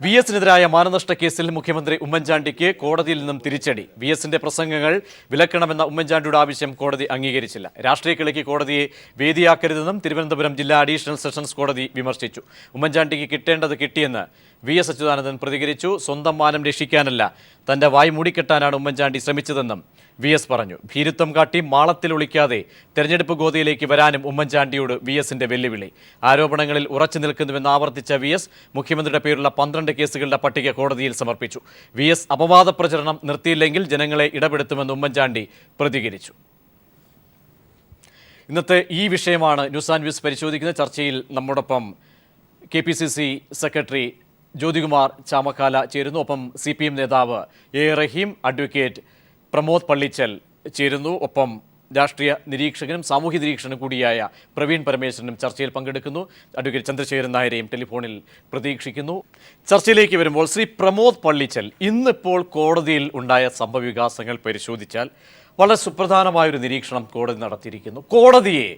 V എസിനെതിരായ മാനനഷ്ട കേസിൽ മുഖ്യമന്ത്രി ഉമ്മൻചാണ്ടിക്ക് കോടതിയിൽ നിന്നും തിരിച്ചടി. വി എസിന്റെ പ്രസംഗങ്ങൾ വിലക്കണമെന്ന ഉമ്മൻചാണ്ടിയുടെ ആവശ്യം കോടതി അംഗീകരിച്ചില്ല. രാഷ്ട്രീയ കളിക്ക് കോടതിയെ വേദിയാക്കരുതെന്നും തിരുവനന്തപുരം ജില്ലാ അഡീഷണൽ സെഷൻസ് കോടതി വിമർശിച്ചു. ഉമ്മൻചാണ്ടിക്ക് കിട്ടേണ്ടത് കിട്ടിയെന്ന് വി എസ് അച്യുതാനന്ദൻ പ്രതികരിച്ചു. സ്വന്തം മാനം രക്ഷിക്കാനല്ല, തന്റെ വായ് മൂടിക്കെട്ടാനാണ് ഉമ്മൻചാണ്ടി ശ്രമിച്ചതെന്നും വി എസ് പറഞ്ഞു. ഭീരുത്വം കാട്ടി മാളത്തിൽ ഒളിക്കാതെ തെരഞ്ഞെടുപ്പ് ഗോതയിലേക്ക് വരാനും ഉമ്മൻചാണ്ടിയോട് വി എസിന്റെ വെല്ലുവിളി. ആരോപണങ്ങളിൽ ഉറച്ചു നിൽക്കുന്നുവെന്ന് ആവർത്തിച്ച വി എസ് മുഖ്യമന്ത്രിയുടെ പേരുള്ള 12 കേസുകളുടെ പട്ടിക കോടതിയിൽ സമർപ്പിച്ചു. വി എസ് അപവാദ പ്രചരണം നിർത്തിയില്ലെങ്കിൽ ജനങ്ങളെ ഇടപെടുത്തുമെന്ന് ഉമ്മൻചാണ്ടി പ്രതികരിച്ചു. ഇന്നത്തെ ഈ വിഷയമാണ് ന്യൂസ് ആൻഡ് വ്യൂസ് പരിശോധിക്കുന്നത്. ചർച്ചയിൽ നമ്മോടൊപ്പം KPCC സെക്രട്ടറി ജ്യോതികുമാർ ചാമക്കാല ചേരുന്നു. ഒപ്പം CPM നേതാവ് A Rahim, advocate Pramod Pallichal ചേരുന്നു. ഒപ്പം രാഷ്ട്രീയ നിരീക്ഷകനും സാമൂഹ്യ നിരീക്ഷകനും കൂടിയായ പ്രവീൺ പരമേശ്വരനും ചർച്ചയിൽ പങ്കെടുക്കുന്നു. അഡ്വക്കേറ്റ് ചന്ദ്രശേഖരൻ നായരെയും ടെലിഫോണിൽ പ്രതീക്ഷിക്കുന്നു. ചർച്ചയിലേക്ക് വരുമ്പോൾ ശ്രീ പ്രമോദ് പള്ളിച്ചൽ, ഇന്നിപ്പോൾ കോടതിയിൽ ഉണ്ടായ സംഭവവികാസങ്ങൾ പരിശോധിച്ചാൽ വളരെ സുപ്രധാനമായൊരു നിരീക്ഷണം കോടതി നടത്തിയിരിക്കുന്നു. കോടതിയെ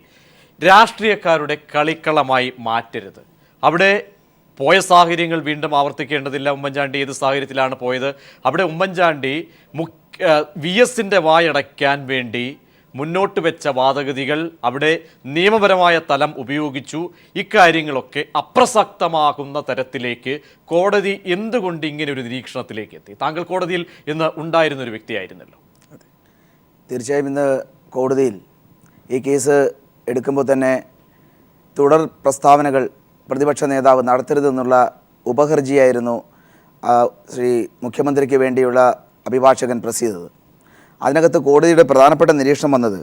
രാഷ്ട്രീയക്കാരുടെ കളിക്കളമായി മാറ്റരുത്. അവിടെ പോയ സാഹചര്യങ്ങൾ വീണ്ടും ആവർത്തിക്കേണ്ടതില്ല. ഉമ്മൻചാണ്ടി ഏത് സാഹചര്യത്തിലാണ് പോയത്? അവിടെ ഉമ്മൻചാണ്ടി വി എസിൻ്റെ വായടയ്ക്കാൻ വേണ്ടി മുന്നോട്ട് വെച്ച വാദഗതികൾ അവിടെ നിയമപരമായ തലം ഉപയോഗിച്ചു. ഇക്കാര്യങ്ങളൊക്കെ അപ്രസക്തമാകുന്ന തരത്തിലേക്ക് കോടതി എന്തുകൊണ്ട് ഇങ്ങനെ ഒരു നിരീക്ഷണത്തിലേക്ക് എത്തി? താങ്കൾ കോടതിയിൽ ഇന്ന് ഉണ്ടായിരുന്നൊരു വ്യക്തിയായിരുന്നല്ലോ. തീർച്ചയായും ഇന്ന് കോടതിയിൽ ഈ കേസ് എടുക്കുമ്പോൾ തന്നെ തുടർ പ്രസ്താവനകൾ പ്രതിപക്ഷ നേതാവ് നടത്തരുതെന്നുള്ള ഉപഹർജിയായിരുന്നു ശ്രീ മുഖ്യമന്ത്രിക്ക് വേണ്ടിയുള്ള അഭിഭാഷകൻ പ്രസ് ചെയ്തത്. അതിനകത്ത് കോടതിയുടെ പ്രധാനപ്പെട്ട നിരീക്ഷണം വന്നത്,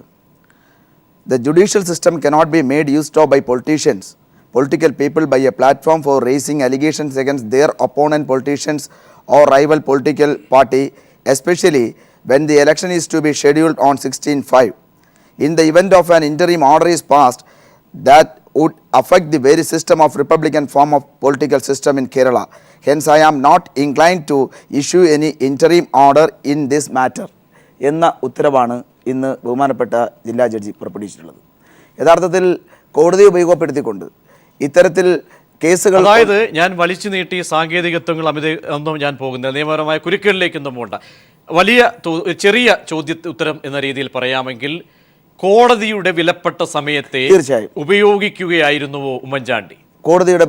the judicial system cannot be made used of by politicians, political people by a platform for raising allegations against their opponent politicians or rival political party, especially when the election is to be scheduled on 16/5. In the event of an interim order is passed that would affect the very system of Republican form of political system in Kerala. Hence, I am not inclined to issue any interim order in this matter. എന്ന ഉത്തരവാണ് ഇന്ന് ബഹുമാനപ്പെട്ട ജില്ലാ judge പുറപ്പെടുവിച്ചിട്ടുള്ളത്. യഥാർത്ഥത്തിൽ കോടതി ഉപയോഗപ്പെടുത്തിക്കൊണ്ട് ഇത്തരത്തിൽ കേസുകൾ, അതായത് ഞാൻ വലിച്ചു നീട്ടി സാങ്കേതികത്വങ്ങൾ ഒന്നും ഞാൻ പോകുന്നില്ല, നിയമപരമായ കുരുക്കുകളിലേക്കൊന്നും പോകണ്ട. വലിയ ചെറിയ ഉത്തരം എന്ന രീതിയിൽ പറയാമെങ്കിൽ കോടതിയുടെ വിലപ്പെട്ട സമയത്തെ തീർച്ചയായും ഉപയോഗിക്കുകയായിരുന്നുവോ ഉമ്മൻചാണ്ടി? കോടതിയുടെ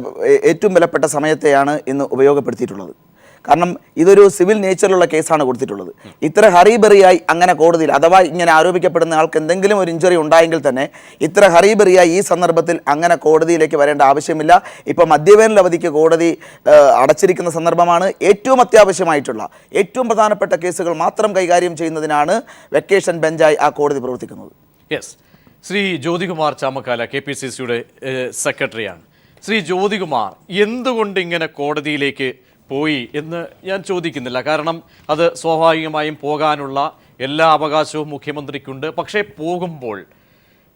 ഏറ്റവും വിലപ്പെട്ട സമയത്തെയാണ് ഇന്ന് ഉപയോഗപ്പെടുത്തിയിട്ടുള്ളത്. കാരണം ഇതൊരു സിവിൽ നേച്ചറിലുള്ള കേസാണ് കൊടുത്തിട്ടുള്ളത്. ഇത്ര ഹറിബറിയായി അങ്ങനെ കോടതിയിൽ, അഥവാ ഇങ്ങനെ ആരോപിക്കപ്പെടുന്ന ആൾക്ക് എന്തെങ്കിലും ഒരു ഇഞ്ചുറി ഉണ്ടായെങ്കിൽ തന്നെ ഇത്ര ഹറിബറിയായി ഈ സന്ദർഭത്തിൽ അങ്ങനെ കോടതിയിലേക്ക് വരേണ്ട ആവശ്യമില്ല. ഇപ്പം മദ്യവേനൽ അവധിക്ക് കോടതി അടച്ചിരിക്കുന്ന സന്ദർഭമാണ്. ഏറ്റവും അത്യാവശ്യമായിട്ടുള്ള ഏറ്റവും പ്രധാനപ്പെട്ട കേസുകൾ മാത്രം കൈകാര്യം ചെയ്യുന്നതിനാണ് വെക്കേഷൻ ബെഞ്ചായി ആ കോടതി പ്രവർത്തിക്കുന്നത്. യെസ്, ശ്രീ ജ്യോതികുമാർ ചാമക്കാല KPCCയുടെ സെക്രട്ടറിയാണ്. ശ്രീ ജ്യോതികുമാർ, എന്തുകൊണ്ട് ഇങ്ങനെ കോടതിയിലേക്ക് പോയി എന്ന് ഞാൻ ചോദിക്കുന്നില്ല. കാരണം അത് സ്വാഭാവികമായും പോകാനുള്ള എല്ലാ അവകാശവും മുഖ്യമന്ത്രിക്കുണ്ട്. പക്ഷേ പോകുമ്പോൾ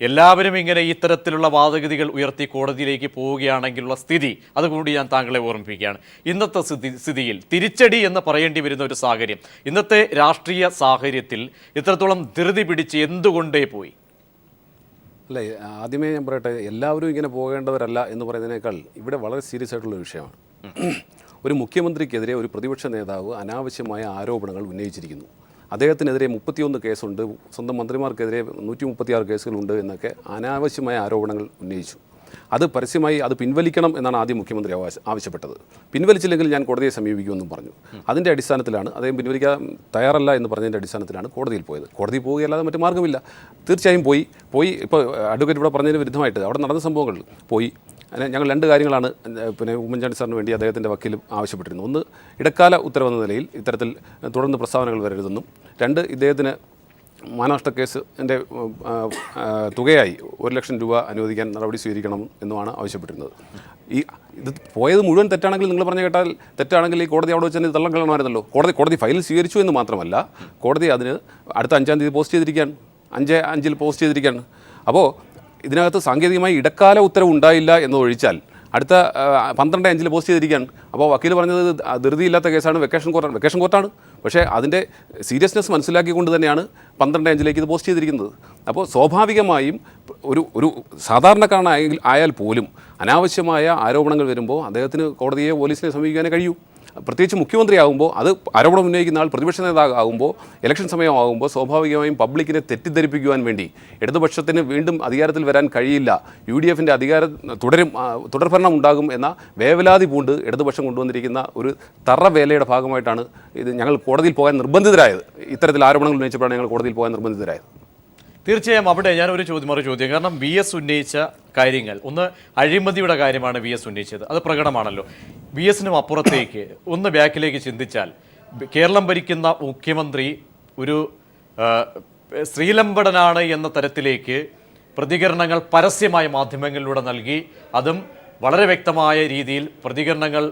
എല്ലാവരും ഇങ്ങനെ ഇത്തരത്തിലുള്ള വാദഗതികൾ ഉയർത്തി കോടതിയിലേക്ക് പോവുകയാണെങ്കിലുള്ള സ്ഥിതി, അതുകൂടി ഞാൻ താങ്കളെ ഓർമ്മിപ്പിക്കുകയാണ്. ഇന്നത്തെ സ്ഥിതിയിൽ തിരിച്ചടി എന്ന് പറയേണ്ടി വരുന്ന ഒരു സാഹചര്യം, ഇന്നത്തെ രാഷ്ട്രീയ സാഹചര്യത്തിൽ ഇത്രത്തോളം ധൃതി പിടിച്ച് എന്തുകൊണ്ടേ പോയി? അല്ല, ആദ്യമേ ഞാൻ പറയട്ടെ, എല്ലാവരും ഇങ്ങനെ പോകേണ്ടവരല്ല എന്ന് പറയുന്നതിനേക്കാൾ ഇവിടെ വളരെ സീരിയസ് ആയിട്ടുള്ള വിഷയമാണ്. ഒരു മുഖ്യമന്ത്രിക്കെതിരെ ഒരു പ്രതിപക്ഷ നേതാവ് അനാവശ്യമായ ആരോപണങ്ങൾ ഉന്നയിച്ചിരിക്കുന്നു. അദ്ദേഹത്തിനെതിരെ 31 കേസുണ്ട്, സ്വന്തം മന്ത്രിമാർക്കെതിരെ 136 കേസുകളുണ്ട് എന്നൊക്കെ അനാവശ്യമായ ആരോപണങ്ങൾ ഉന്നയിച്ചു. അത് പരസ്യമായി അത് പിൻവലിക്കണം എന്നാണ് ആദ്യം മുഖ്യമന്ത്രി ആവശ്യപ്പെട്ടത്. പിൻവലിച്ചില്ലെങ്കിൽ ഞാൻ കോടതിയെ സമീപിക്കുമെന്നും പറഞ്ഞു. അതിൻ്റെ അടിസ്ഥാനത്തിലാണ്, അദ്ദേഹം പിൻവലിക്കാൻ തയ്യാറല്ല എന്ന് പറഞ്ഞതിൻ്റെ അടിസ്ഥാനത്തിലാണ് കോടതിയിൽ പോയത്. കോടതി പോവുകയല്ലാതെ മറ്റു മാർഗ്ഗമില്ല. തീർച്ചയായും പോയി. ഇപ്പോൾ അഡ്വക്കേറ്റ് ഇവിടെ പറഞ്ഞതിന് വിരുദ്ധമായിട്ട് അവിടെ നടന്ന സംഭവങ്ങൾ പോയി. ഞങ്ങൾ 2 കാര്യങ്ങളാണ് ഉമ്മൻചാണ്ടി സാറിന് വേണ്ടി അദ്ദേഹത്തിൻ്റെ വക്കീലും ആവശ്യപ്പെട്ടിരുന്നു. ഒന്ന്, ഇടക്കാല ഉത്തരവെന്ന നിലയിൽ ഇത്തരത്തിൽ തുടർന്ന് പ്രസ്താവനകൾ വരരുതെന്നും, 2, ഇദ്ദേഹത്തിന് മാനനഷ്ട കേസിൻ്റെ തുകയായി 1 ലക്ഷം രൂപ അനുവദിക്കാൻ നടപടി സ്വീകരിക്കണം എന്നുമാണ് ആവശ്യപ്പെട്ടിരുന്നത്. ഇത് പോയത് മുഴുവൻ തെറ്റാണെങ്കിൽ, നിങ്ങൾ പറഞ്ഞ കേട്ടാൽ തെറ്റാണെങ്കിൽ ഈ കോടതി അവിടെ വെച്ച് തന്നെ തള്ളം കളയണമായിരുന്നല്ലോ. കോടതി ഫയൽ സ്വീകരിച്ചു എന്ന് മാത്രമല്ല, കോടതി അതിന് അടുത്ത 5-ാം തീയതി പോസ്റ്റ് ചെയ്തിരിക്കുകയാണ്, 5/5 പോസ്റ്റ് ചെയ്തിരിക്കുകയാണ്. അപ്പോൾ ഇതിനകത്ത് സാങ്കേതികമായി ഇടക്കാല ഉത്തരവ് ഉണ്ടായില്ല എന്നതൊഴിച്ചാൽ അടുത്ത 12/5 പോസ്റ്റ് ചെയ്തിരിക്കുകയാണ്. അപ്പോൾ വക്കീൽ പറഞ്ഞത് ധൃതിയില്ലാത്ത കേസാണ്, വെക്കേഷൻ കോർട്ടാണ്. പക്ഷേ അതിൻ്റെ സീരിയസ്നെസ് മനസ്സിലാക്കിക്കൊണ്ട് തന്നെയാണ് 12/5 ഇത് പോസ്റ്റ് ചെയ്തിരിക്കുന്നത്. അപ്പോൾ സ്വാഭാവികമായും ഒരു സാധാരണക്കാരനായാൽ പോലും അനാവശ്യമായ ആരോപണങ്ങൾ വരുമ്പോൾ അദ്ദേഹത്തിന് കോടതിയെ പോലീസിനെ സമീപിക്കാനേ കഴിയൂ. പ്രത്യേകിച്ച് മുഖ്യമന്ത്രിയാകുമ്പോൾ അത് ആരോപണം ഉന്നയിക്കുന്ന ആൾ പ്രതിപക്ഷ നേതാവാകുമ്പോൾ ഇലക്ഷൻ സമയമാകുമ്പോൾ സ്വാഭാവികമായും പബ്ലിക്കിനെ തെറ്റിദ്ധരിപ്പിക്കുവാൻ വേണ്ടി ഇടതുപക്ഷത്തിന് വീണ്ടും അധികാരത്തിൽ വരാൻ കഴിയില്ല, UDFൻ്റെ അധികാരം തുടർഭരണം ഉണ്ടാകും എന്ന വേവലാതി പൂണ്ട് ഇടതുപക്ഷം കൊണ്ടുവന്നിരിക്കുന്ന ഒരു വേലയുടെ ഭാഗമായിട്ടാണ് ഇത് ഞങ്ങൾ കോടതിയിൽ പോകാൻ നിർബന്ധിതരായത്. ഇത്തരത്തിൽ ആരോപണങ്ങൾ ഉന്നയിച്ചപ്പോഴാണ് ഞങ്ങൾ കോടതിയിൽ പോകാൻ നിർബന്ധിതരായത്. തീർച്ചയായും അവിടെ ഞാൻ ഒരു ചോദ്യം, കാരണം VS ഉന്നയിച്ച കാര്യങ്ങൾ, ഒന്ന് അഴിമതിയുടെ കാര്യമാണ് VS ഉന്നയിച്ചത്, അത് പ്രകടമാണല്ലോ. VSനും അപ്പുറത്തേക്ക് ഒന്ന് ബാക്കിലേക്ക് ചിന്തിച്ചാൽ കേരളം ഭരിക്കുന്ന മുഖ്യമന്ത്രി ഒരു ശ്രീലമ്പടനാണ് എന്ന തരത്തിലേക്ക് പ്രതികരണങ്ങൾ പരസ്യമായ മാധ്യമങ്ങളിലൂടെ നൽകി, അതും വളരെ വ്യക്തമായ രീതിയിൽ പ്രതികരണങ്ങൾ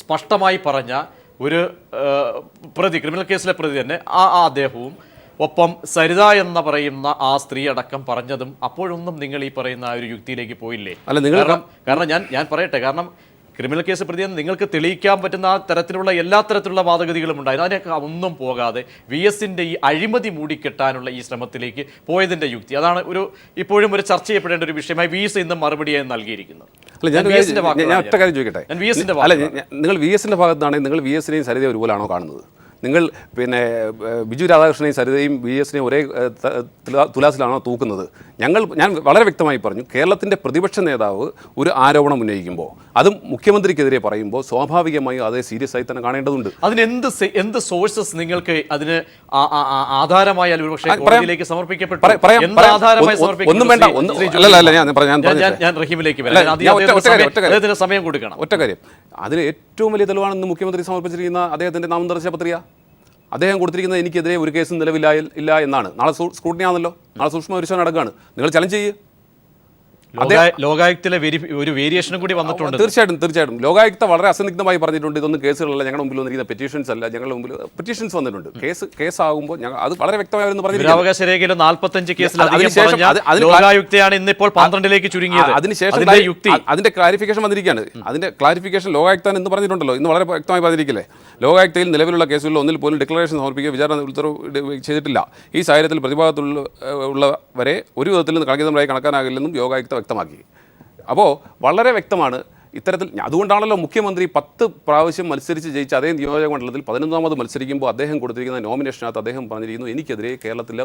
സ്പഷ്ടമായി പറഞ്ഞ ഒരു പ്രതി, ക്രിമിനൽ കേസിലെ പ്രതി തന്നെ അദ്ദേഹവും ഒപ്പം സരിത എന്ന് പറയുന്ന ആ സ്ത്രീ അടക്കം പറഞ്ഞതും അപ്പോഴൊന്നും നിങ്ങൾ ഈ പറയുന്ന ആ ഒരു യുക്തിയിലേക്ക് പോയില്ലേ? കാരണം ഞാൻ പറയട്ടെ, കാരണം ക്രിമിനൽ കേസ് പ്രതി നിങ്ങൾക്ക് തെളിയിക്കാൻ പറ്റുന്ന ആ തരത്തിലുള്ള എല്ലാ തരത്തിലുള്ള വാദഗതികളും ഉണ്ടായിരുന്നു. അതിനൊക്കെ ഒന്നും പോകാതെ VSന്റെ ഈ അഴിമതി മൂടിക്കെട്ടാനുള്ള ഈ ശ്രമത്തിലേക്ക് പോയതിന്റെ യുക്തി, അതാണ് ഇപ്പോഴും ഒരു ചർച്ച ചെയ്യപ്പെടേണ്ട ഒരു വിഷയമായി VS ഇന്ന് മറുപടിയായി നൽകിയിരിക്കുന്നത്. ഞാൻ ഒറ്റ കാര്യം ചോദിക്കട്ടെ, നിങ്ങൾ VSന്റെ ഭാഗത്താണെങ്കിൽ നിങ്ങൾ VSനെയും സരിതയും ഒരുപോലാണോ കാണുന്നത്? നിങ്ങൾ പിന്നെ ബിജു രാധാകൃഷ്ണനെയും സരിതയും VSനെയും ഒരേ തുലാസിലാണോ തൂക്കുന്നത്? ഞാൻ വളരെ വ്യക്തമായി പറഞ്ഞു, കേരളത്തിൻ്റെ പ്രതിപക്ഷ നേതാവ് ഒരു ആരോപണം ഉന്നയിക്കുമ്പോൾ അതും മുഖ്യമന്ത്രിക്കെതിരെ പറയുമ്പോൾ സ്വാഭാവികമായും അതേ സീരിയസ് ആയി തന്നെ കാണേണ്ടതുണ്ട്. അതിന് എന്ത് സോഴ്സസ് നിങ്ങൾക്ക് അതിന് ആധാരമായി സമർപ്പിക്കപ്പെട്ടു? ഒന്നും വേണ്ട, ഞാൻ റഹീമിലേക്ക് വരാം, സമയം കൊടുക്കണം. ഒറ്റ കാര്യം, അതിന് ഏറ്റവും വലിയ തെളിവാണെന്ന് മുഖ്യമന്ത്രി സമർപ്പിച്ചിരിക്കുന്ന അദ്ദേഹത്തിൻ്റെ നാമനിർദ്ദേശ പത്രിക. അദ്ദേഹം കൊടുത്തിരിക്കുന്നത് എനിക്കെതിരെ ഒരു കേസും നിലവില്ല എന്നാണ്. നാളെ സ്ക്രൂട്ടിനി ആണല്ലോ, നാളെ സൂക്ഷ്മ പരിശോധന നടക്കുകയാണ്. നിങ്ങൾ ചലഞ്ച് ചെയ്യ്. ലോകായുക്തയിലെ ഒരു വേരിയേഷനും കൂടി വന്നിട്ടുണ്ട്. തീർച്ചയായിട്ടും ലോകായുക്ത വളരെ അസന്നിഗ്ധമായി പറഞ്ഞിട്ടുണ്ട്, ഇതൊന്നും കേസുകളല്ല, ഞങ്ങളുടെ മുമ്പിൽ വന്നിരിക്കുന്ന പെറ്റീഷൻസ് അല്ല, ഞങ്ങളുടെ മുമ്പിൽ പെറ്റീഷൻസ് വന്നിട്ടുണ്ട്. കേസാകുമ്പോൾ അത് വളരെ വ്യക്തമായി പറഞ്ഞു. അവകാശ രേഖയിൽ 45 കേസിൽ ലോകായുക്തയാണ് ഇന്നിപ്പോൾ 12ലേക്ക് ചുരുങ്ങിയത്. അതിനുശേഷം അതിന്റെ ക്ലാരിഫിക്കേഷൻ വന്നിരിക്കുകയാണ്. അതിന്റെ ക്ലാരിഫിക്കേഷൻ ലോകായുക്ത എന്ന് പറഞ്ഞിട്ടുണ്ടല്ലോ, ഇന്ന് വളരെ വ്യക്തമായി പറഞ്ഞിരിക്കില്ലേ, ലോകായുക്തയിൽ നിലവിലുള്ള കേസുകളിൽ ഒന്നിൽ പോലും ഡിക്ലറേഷൻ സമർപ്പിക്കുക വിചാരണ ഉത്തരവ് ചെയ്തിട്ടില്ല. ഈ സാഹചര്യത്തിൽ പ്രതിഭാഗത്തുള്ളവരെ ഒരു വിധത്തിൽ കളങ്കിതമായി കണക്കാനാകില്ലെന്നും ലോകായുക്ത വ്യക്തമാക്കി. അപ്പോൾ വളരെ വ്യക്തമാണ് ഇത്തരത്തിൽ. അതുകൊണ്ടാണല്ലോ മുഖ്യമന്ത്രി 10 പ്രാവശ്യം മത്സരിച്ച് ജയിച്ച അതേ നിയോജക മണ്ഡലത്തിൽ 11ാമത് മത്സരിക്കുമ്പോൾ അദ്ദേഹം കൊടുത്തിരിക്കുന്ന നോമിനേഷനകത്ത് അദ്ദേഹം പറഞ്ഞിരിക്കുന്നു, എനിക്കെതിരെ കേരളത്തിൽ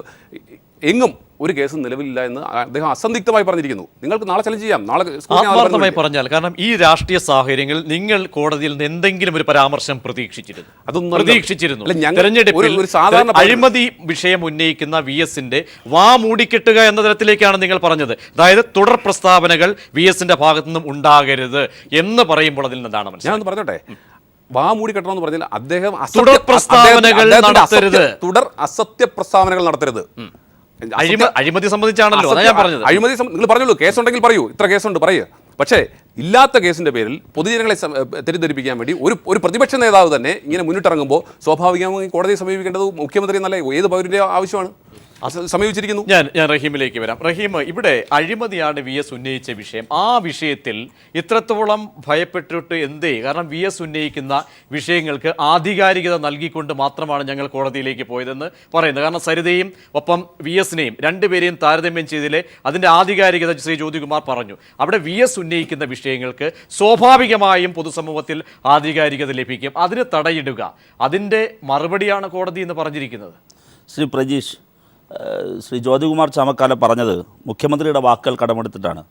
എങ്ങും ഒരു കേസും നിലവിലില്ല എന്ന് അദ്ദേഹം അസന്ദിഗ്ധമായി പറഞ്ഞിരിക്കുന്നു. നിങ്ങൾക്ക് നാളെ ചലഞ്ച് ചെയ്യാം, നാളെ ആത്മാർത്ഥമായി പറഞ്ഞാൽ. കാരണം ഈ രാഷ്ട്രീയ സാഹചര്യങ്ങളിൽ നിങ്ങൾ കോടതിയിൽ നിന്ന് എന്തെങ്കിലും ഒരു പരാമർശം പ്രതീക്ഷിച്ചിരുന്നു? തെരഞ്ഞെടുപ്പിൽ അഴിമതി വിഷയം ഉന്നയിക്കുന്ന VSന്റെ വാ മൂടിക്കെട്ടുക എന്ന തരത്തിലേക്കാണ് നിങ്ങൾ പറഞ്ഞത്. അതായത് തുടർ പ്രസ്താവനകൾ VSന്റെ ഭാഗത്തു നിന്നും ഉണ്ടാകരുത് എന്ന് പറയുമ്പോൾ അതിൽ നിന്നാണ് മനസ്സിലായി. പറഞ്ഞോട്ടെ, വാ മൂടി കെട്ടണമെന്ന് പറഞ്ഞാൽ അദ്ദേഹം തുടർ അസത്യ പ്രസ്താവനകൾ നടത്തരുത്. അഴിമതി സംബന്ധിച്ചാണല്ലോ ഞാൻ പറഞ്ഞത്. അഴിമതി നിങ്ങൾ പറഞ്ഞോളൂ, കേസുണ്ടെങ്കിൽ പറയൂ, ഇത്ര കേസുണ്ട് പറയുക. പക്ഷേ ഇല്ലാത്ത കേസിന്റെ പേരിൽ പൊതുജനങ്ങളെ തെറ്റിദ്ധരിപ്പിക്കാൻ വേണ്ടി ഒരു പ്രതിപക്ഷ നേതാവ് തന്നെ ഇങ്ങനെ മുന്നിട്ടിറങ്ങുമ്പോൾ സ്വാഭാവികമായി കോടതിയെ സമീപിക്കേണ്ടത് മുഖ്യമന്ത്രി എന്നല്ല ഏത് പൗരന്റെ ആവശ്യമാണ് സമീപിച്ചിരിക്കുന്നു. ഞാൻ റഹീമിലേക്ക് വരാം. റഹീം, ഇവിടെ അഴിമതിയാണ് VS ഉന്നയിച്ച വിഷയം. ആ വിഷയത്തിൽ ഇത്രത്തോളം ഭയപ്പെട്ടിട്ട് എന്തേ? കാരണം VS ഉന്നയിക്കുന്ന വിഷയങ്ങൾക്ക് ആധികാരികത നൽകിക്കൊണ്ട് മാത്രമാണ് ഞങ്ങൾ കോടതിയിലേക്ക് പോയതെന്ന് പറയുന്നത്. കാരണം സരിതയും ഒപ്പം VSനെയും രണ്ടുപേരെയും താരതമ്യം ചെയ്തതിലെ അതിൻ്റെ ആധികാരികത ശ്രീ ജ്യോതികുമാർ പറഞ്ഞു. അവിടെ VS ഉന്നയിക്കുന്ന വിഷയങ്ങൾക്ക് സ്വാഭാവികമായും പൊതുസമൂഹത്തിൽ ആധികാരികത ലഭിക്കും, അതിന് തടയിടുക, അതിൻ്റെ മറുപടിയാണ് കോടതി എന്ന് പറഞ്ഞിരിക്കുന്നത്. ശ്രീ പ്രജീഷ്, ശ്രീ ജ്യോതികുമാർ ചാമക്കാല പറഞ്ഞത് മുഖ്യമന്ത്രിയുടെ വാക്കുകൾ കടമെടുത്തിട്ടാണ്.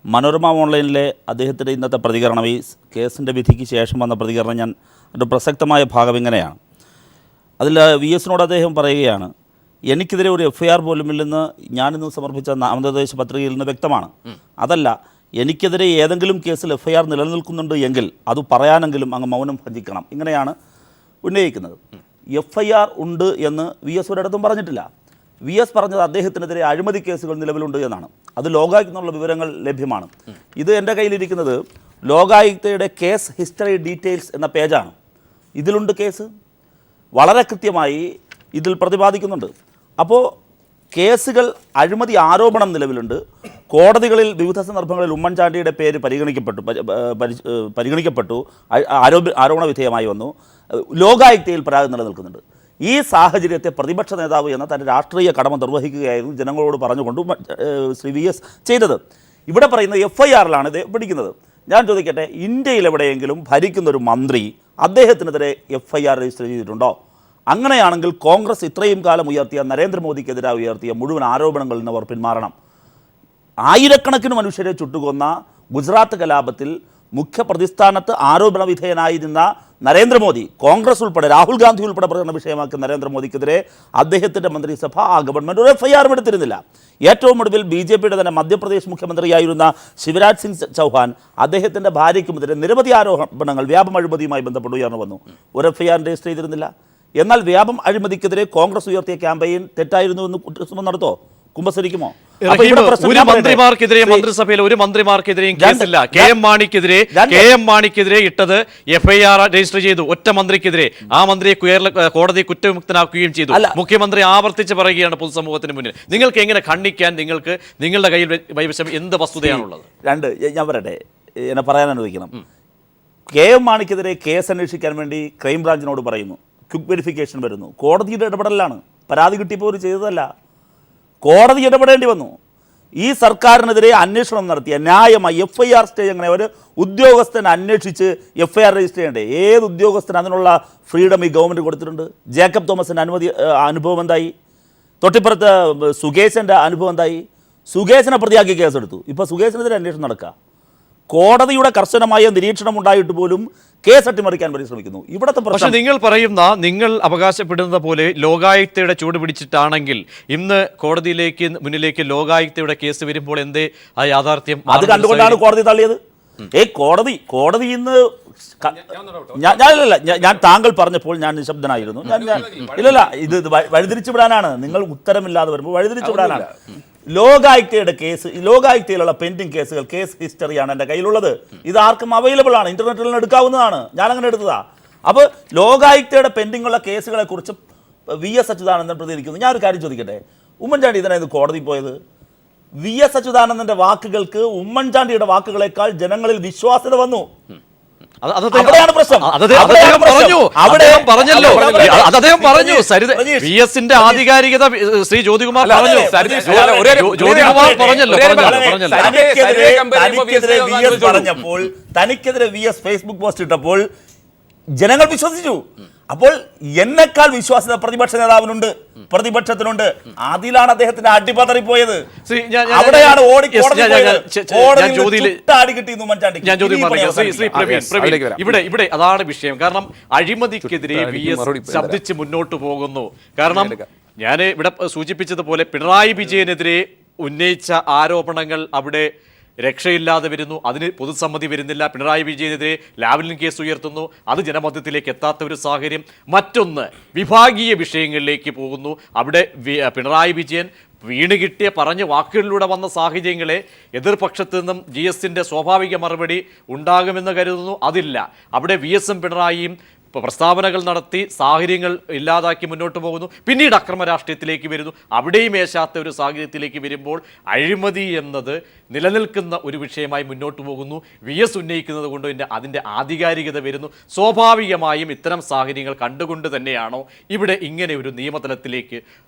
മനോരമ ഓൺലൈനിലെ അദ്ദേഹത്തിൻ്റെ ഇന്നത്തെ പ്രതികരണം, ഈ കേസിൻ്റെ വിധിക്ക് ശേഷം വന്ന പ്രതികരണം, ഞാൻ ഒരു പ്രസക്തമായ ഭാഗം ഇങ്ങനെയാണ്. അതിൽ VSനോട് അദ്ദേഹം പറയുകയാണ്, എനിക്കെതിരെ ഒരു FIR പോലുമില്ലെന്ന് ഞാനിന്ന് സമർപ്പിച്ച നാമനിർദ്ദേശ പത്രികയിൽ നിന്ന് വ്യക്തമാണ്. അതല്ല, എനിക്കെതിരെ ഏതെങ്കിലും കേസിൽ FIR നിലനിൽക്കുന്നുണ്ട് എങ്കിൽ അത് പറയാനെങ്കിലും അങ്ങ് മൗനം ഭജിക്കണം, ഇങ്ങനെയാണ് ഉന്നയിക്കുന്നത്. FIR ഉണ്ട് എന്ന് VS ഒരിടത്തും പറഞ്ഞിട്ടില്ല. VS പറഞ്ഞത് അദ്ദേഹത്തിനെതിരെ അഴിമതി കേസുകൾ നിലവിലുണ്ട് എന്നാണ്. അത് ലോകായുക്തന്നുള്ള വിവരങ്ങൾ ലഭ്യമാണ്. ഇത് എൻ്റെ കയ്യിലിരിക്കുന്നത് ലോകായുക്തയുടെ കേസ് ഹിസ്റ്ററി ഡീറ്റെയിൽസ് എന്ന പേജാണ്. ഇതിലുണ്ട് കേസ്, വളരെ കൃത്യമായി ഇതിൽ പ്രതിപാദിക്കുന്നുണ്ട്. അപ്പോൾ കേസുകൾ, അഴിമതി ആരോപണം നിലവിലുണ്ട്. കോടതികളിൽ വിവിധ സന്ദർഭങ്ങളിൽ ഉമ്മൻചാണ്ടിയുടെ പേര് പരിഗണിക്കപ്പെട്ടു, ആരോപണ വിധേയമായി വന്നു. ലോകായുക്തയിൽ പരാതി നിലനിൽക്കുന്നുണ്ട്. ഈ സാഹചര്യത്തെ പ്രതിപക്ഷ നേതാവ് എന്ന തൻ്റെ രാഷ്ട്രീയ കടമ നിർവഹിക്കുകയായിരുന്നു ജനങ്ങളോട് പറഞ്ഞുകൊണ്ട് ശ്രീ VS ചെയ്തത്. ഇവിടെ പറയുന്ന FIRലാണ് ഇത് പിടിക്കുന്നത്. ഞാൻ ചോദിക്കട്ടെ, ഇന്ത്യയിൽ എവിടെയെങ്കിലും ഭരിക്കുന്നൊരു മന്ത്രി അദ്ദേഹത്തിനെതിരെ FIR രജിസ്റ്റർ ചെയ്തിട്ടുണ്ടോ? അങ്ങനെയാണെങ്കിൽ കോൺഗ്രസ് ഇത്രയും കാലം ഉയർത്തിയ, നരേന്ദ്രമോദിക്കെതിരായി ഉയർത്തിയ മുഴുവൻ ആരോപണങ്ങളിൽ നിന്ന് അവർ പിന്മാറണം. ആയിരക്കണക്കിന് മനുഷ്യരെ ചുട്ടുകൊന്ന ഗുജറാത്ത് കലാപത്തിൽ മുഖ്യ പ്രതിസ്ഥാനത്ത് ആരോപണ വിധേയനായിരുന്ന നരേന്ദ്രമോദി, കോൺഗ്രസ് ഉൾപ്പെടെ രാഹുൽ ഗാന്ധി ഉൾപ്പെടെ പ്രകടന വിഷയമാക്കിയ നരേന്ദ്രമോദിക്കെതിരെ അദ്ദേഹത്തിൻ്റെ മന്ത്രിസഭ, ആ ഗവൺമെൻറ് ഒരു FIR എടുത്തിരുന്നില്ല. ഏറ്റവും ഒടുവിൽ BJPയുടെ തന്നെ മധ്യപ്രദേശ് മുഖ്യമന്ത്രിയായിരുന്ന ശിവരാജ് സിംഗ് ചൗഹാൻ, അദ്ദേഹത്തിൻ്റെ ഭാര്യയ്ക്കുമെതിരെ നിരവധി ആരോപണങ്ങൾ വ്യാപം അഴിമതിയുമായി ബന്ധപ്പെട്ട് ഉയർന്നു വന്നു. ഒരു FIR രജിസ്റ്റർ ചെയ്തിരുന്നില്ല. എന്നാൽ വ്യാപം അഴിമതിക്കെതിരെ കോൺഗ്രസ് ഉയർത്തിയ ക്യാമ്പയിൻ തെറ്റായിരുന്നു എന്ന് കുറ്റസമ്മതം നടത്തോ? കുമ്പസരിക്കുമോ? ഒരു മന്ത്രിമാർക്കെതിരെ മന്ത്രിസഭയിൽ ഒരു മന്ത്രിമാർക്കെതിരെയും കേസില്ല. KM മാണിക്കെതിരെ ഇട്ടത് FIR രജിസ്റ്റർ ചെയ്തു, ഒറ്റ മന്ത്രിക്കെതിരെ. ആ മന്ത്രിയെ കോടതി കുറ്റമുക്തനാക്കുകയും ചെയ്തു. മുഖ്യമന്ത്രി ആവർത്തിച്ച് പറയുകയാണ് പൊതുസമൂഹത്തിന് മുന്നിൽ. നിങ്ങൾക്ക് എങ്ങനെ ഖണ്ഡിക്കാൻ, നിങ്ങളുടെ കയ്യിൽ കൈവശം എന്ത് വസ്തുതയാണുള്ളത്? ഞാൻ പറയട്ടെ, എന്നെ പറയാൻ അനുവദിക്കണം. KM മാണിക്കെതിരെ കേസ് അന്വേഷിക്കാൻ വേണ്ടി ക്രൈംബ്രാഞ്ചിനോട് പറയുന്നു, ക്വിക്ക് വെരിഫിക്കേഷൻ വരുന്നു. കോടതിയുടെ ഇടപെടലാണ്, പരാതി കിട്ടിയപ്പോൾ ഒരു ചെയ്തതല്ല. കോടതി ഇടപെടേണ്ടി വന്നു. ഈ സർക്കാരിനെതിരെ അന്വേഷണം നടത്തിയ ന്യായമായി FIR സ്റ്റേ എങ്ങനെ ഒരു ഉദ്യോഗസ്ഥൻ അന്വേഷിച്ച് FIR രജിസ്റ്റർ ചെയ്യണ്ടേ? ഏത് ഉദ്യോഗസ്ഥന് അതിനുള്ള ഫ്രീഡം ഈ ഗവൺമെൻറ് കൊടുത്തിട്ടുണ്ട്? ജേക്കബ് തോമസിൻ്റെ അനുഭവം എന്തായി? തൊട്ടിപ്പുറത്ത് സുകേശൻ്റെ അനുഭവം എന്തായി? സുകേശനെ പ്രതിയാക്കി കേസെടുത്തു. ഇപ്പോൾ സുകേശനെതിരെ അന്വേഷണം നടക്കുക. കോടതിയുടെ കർശനമായ നിരീക്ഷണം ഉണ്ടായിട്ട് പോലും കേസ് അട്ടിമറിക്കാൻ പരിശ്രമിക്കുന്നു. ഇവിടുത്തെ പക്ഷേ നിങ്ങൾ അവകാശപ്പെടുന്നത് പോലെ ലോകായുക്തയുടെ ചൂട് പിടിച്ചിട്ടാണെങ്കിൽ ഇന്ന് മുന്നിലേക്ക് ലോകായുക്തയുടെ കേസ് വരുമ്പോൾ എന്തേ ആ യാഥാർത്ഥ്യം? അത് കണ്ടുകൊണ്ടാണ് കോടതി തള്ളിയത്. കോടതി ഇന്ന് ഞാൻ താങ്കൾ പറഞ്ഞപ്പോൾ ഞാൻ നിശബ്ദനായിരുന്നു. ഇല്ലല്ല, ഇത് വഴിതിരിച്ചു വിടാനാണ്. നിങ്ങൾ ഉത്തരമില്ലാതെ വരുമ്പോൾ വഴിതിരിച്ചു വിടാനാണ്. ലോകായുക്തയുടെ കേസ്, ലോകായുക്തയിലുള്ള പെൻഡിങ് കേസുകൾ, കേസ് ഹിസ്റ്ററിയാണ് എൻ്റെ കയ്യിലുള്ളത്. ഇത് ആർക്കും അവൈലബിൾ ആണ്, ഇന്റർനെറ്റിൽ നിന്ന് എടുക്കാവുന്നതാണ്. ഞാൻ അങ്ങനെ എടുത്തതാ. അപ്പോൾ ലോകായുക്തയുടെ പെൻഡിങ് ഉള്ള കേസുകളെ കുറിച്ച് VS അച്യുതാനന്ദൻ പ്രതികരിക്കുന്നു. ഞാനൊരു കാര്യം ചോദിക്കട്ടെ, ഉമ്മൻചാണ്ടി ഇതിനായത് കോടതി പോയത്? VS അച്യുതാനന്ദന്റെ വാക്കുകൾക്ക് ഉമ്മൻചാണ്ടിയുടെ വാക്കുകളെക്കാൾ ജനങ്ങളിൽ വിശ്വാസ്യത വന്നു. അവിടെയാണ് പ്രശ്നം. VSന്റെ ആധികാരികത ശ്രീ ജ്യോതികുമാർ പറഞ്ഞു. തനിക്കെതിരെ VS ഫേസ്ബുക്ക് പോസ്റ്റ് ഇട്ടപ്പോൾ ജനങ്ങൾ വിശ്വസിച്ചു. അപ്പോൾ എന്നെക്കാൾ വിശ്വാസ്യത പ്രതിപക്ഷ നേതാവിനുണ്ട്, പ്രതിപക്ഷത്തിനുണ്ട്. അതിലാണ് അദ്ദേഹത്തിന്റെ അടിപതറിപ്പോയത്. അവിടെയാണ് ഇവിടെ അതാണ് വിഷയം. കാരണം അഴിമതിക്കെതിരെ VS ശബ്ദിച്ച് മുന്നോട്ട് പോകുന്നു. കാരണം ഞാൻ ഇവിടെ സൂചിപ്പിച്ചതുപോലെ പിണറായി വിജയനെതിരെ ഉന്നയിച്ച ആരോപണങ്ങൾ അവിടെ രക്ഷയില്ലാതെ വരുന്നു. അതിന് പൊതുസമ്മതി വരുന്നില്ല. പിണറായി വിജയനെതിരെ ലാവ്ലിൻ കേസ് ഉയർത്തുന്നു. അത് ജനമധ്യത്തിലേക്ക് എത്താത്ത ഒരു സാഹചര്യം. മറ്റൊന്ന്, വിഭാഗീയ വിഷയങ്ങളിലേക്ക് പോകുന്നു. അവിടെ പിണറായി വിജയൻ വീണ് കിട്ടിയ പറഞ്ഞ വാക്കുകളിലൂടെ വന്ന സാഹചര്യങ്ങളെ എതിർപക്ഷത്തു നിന്നും GSന്റെ സ്വാഭാവിക മറുപടി ഉണ്ടാകുമെന്ന് കരുതുന്നു. അതില്ല. അവിടെ VSും പിണറായിയും പ്രസ്താവനകൾ നടത്തി സാഹചര്യങ്ങൾ ഇല്ലാതാക്കി മുന്നോട്ട് പോകുന്നു. പിന്നീട് അക്രമ രാഷ്ട്രീയത്തിലേക്ക് വരുന്നു. അവിടെയും ഏശാത്ത ഒരു സാഹചര്യത്തിലേക്ക് വരുമ്പോൾ അഴിമതി എന്നത് നിലനിൽക്കുന്ന ഒരു വിഷയമായി മുന്നോട്ട് പോകുന്നു. VS ഉന്നയിക്കുന്നത് കൊണ്ട് അതിൻ്റെ ആധികാരികത വരുന്നു. സ്വാഭാവികമായും ഇത്തരം സാഹചര്യങ്ങൾ കണ്ടുകൊണ്ട് തന്നെയാണോ ഇവിടെ ഇങ്ങനെ ഒരു നിയമതലത്തിലേക്ക്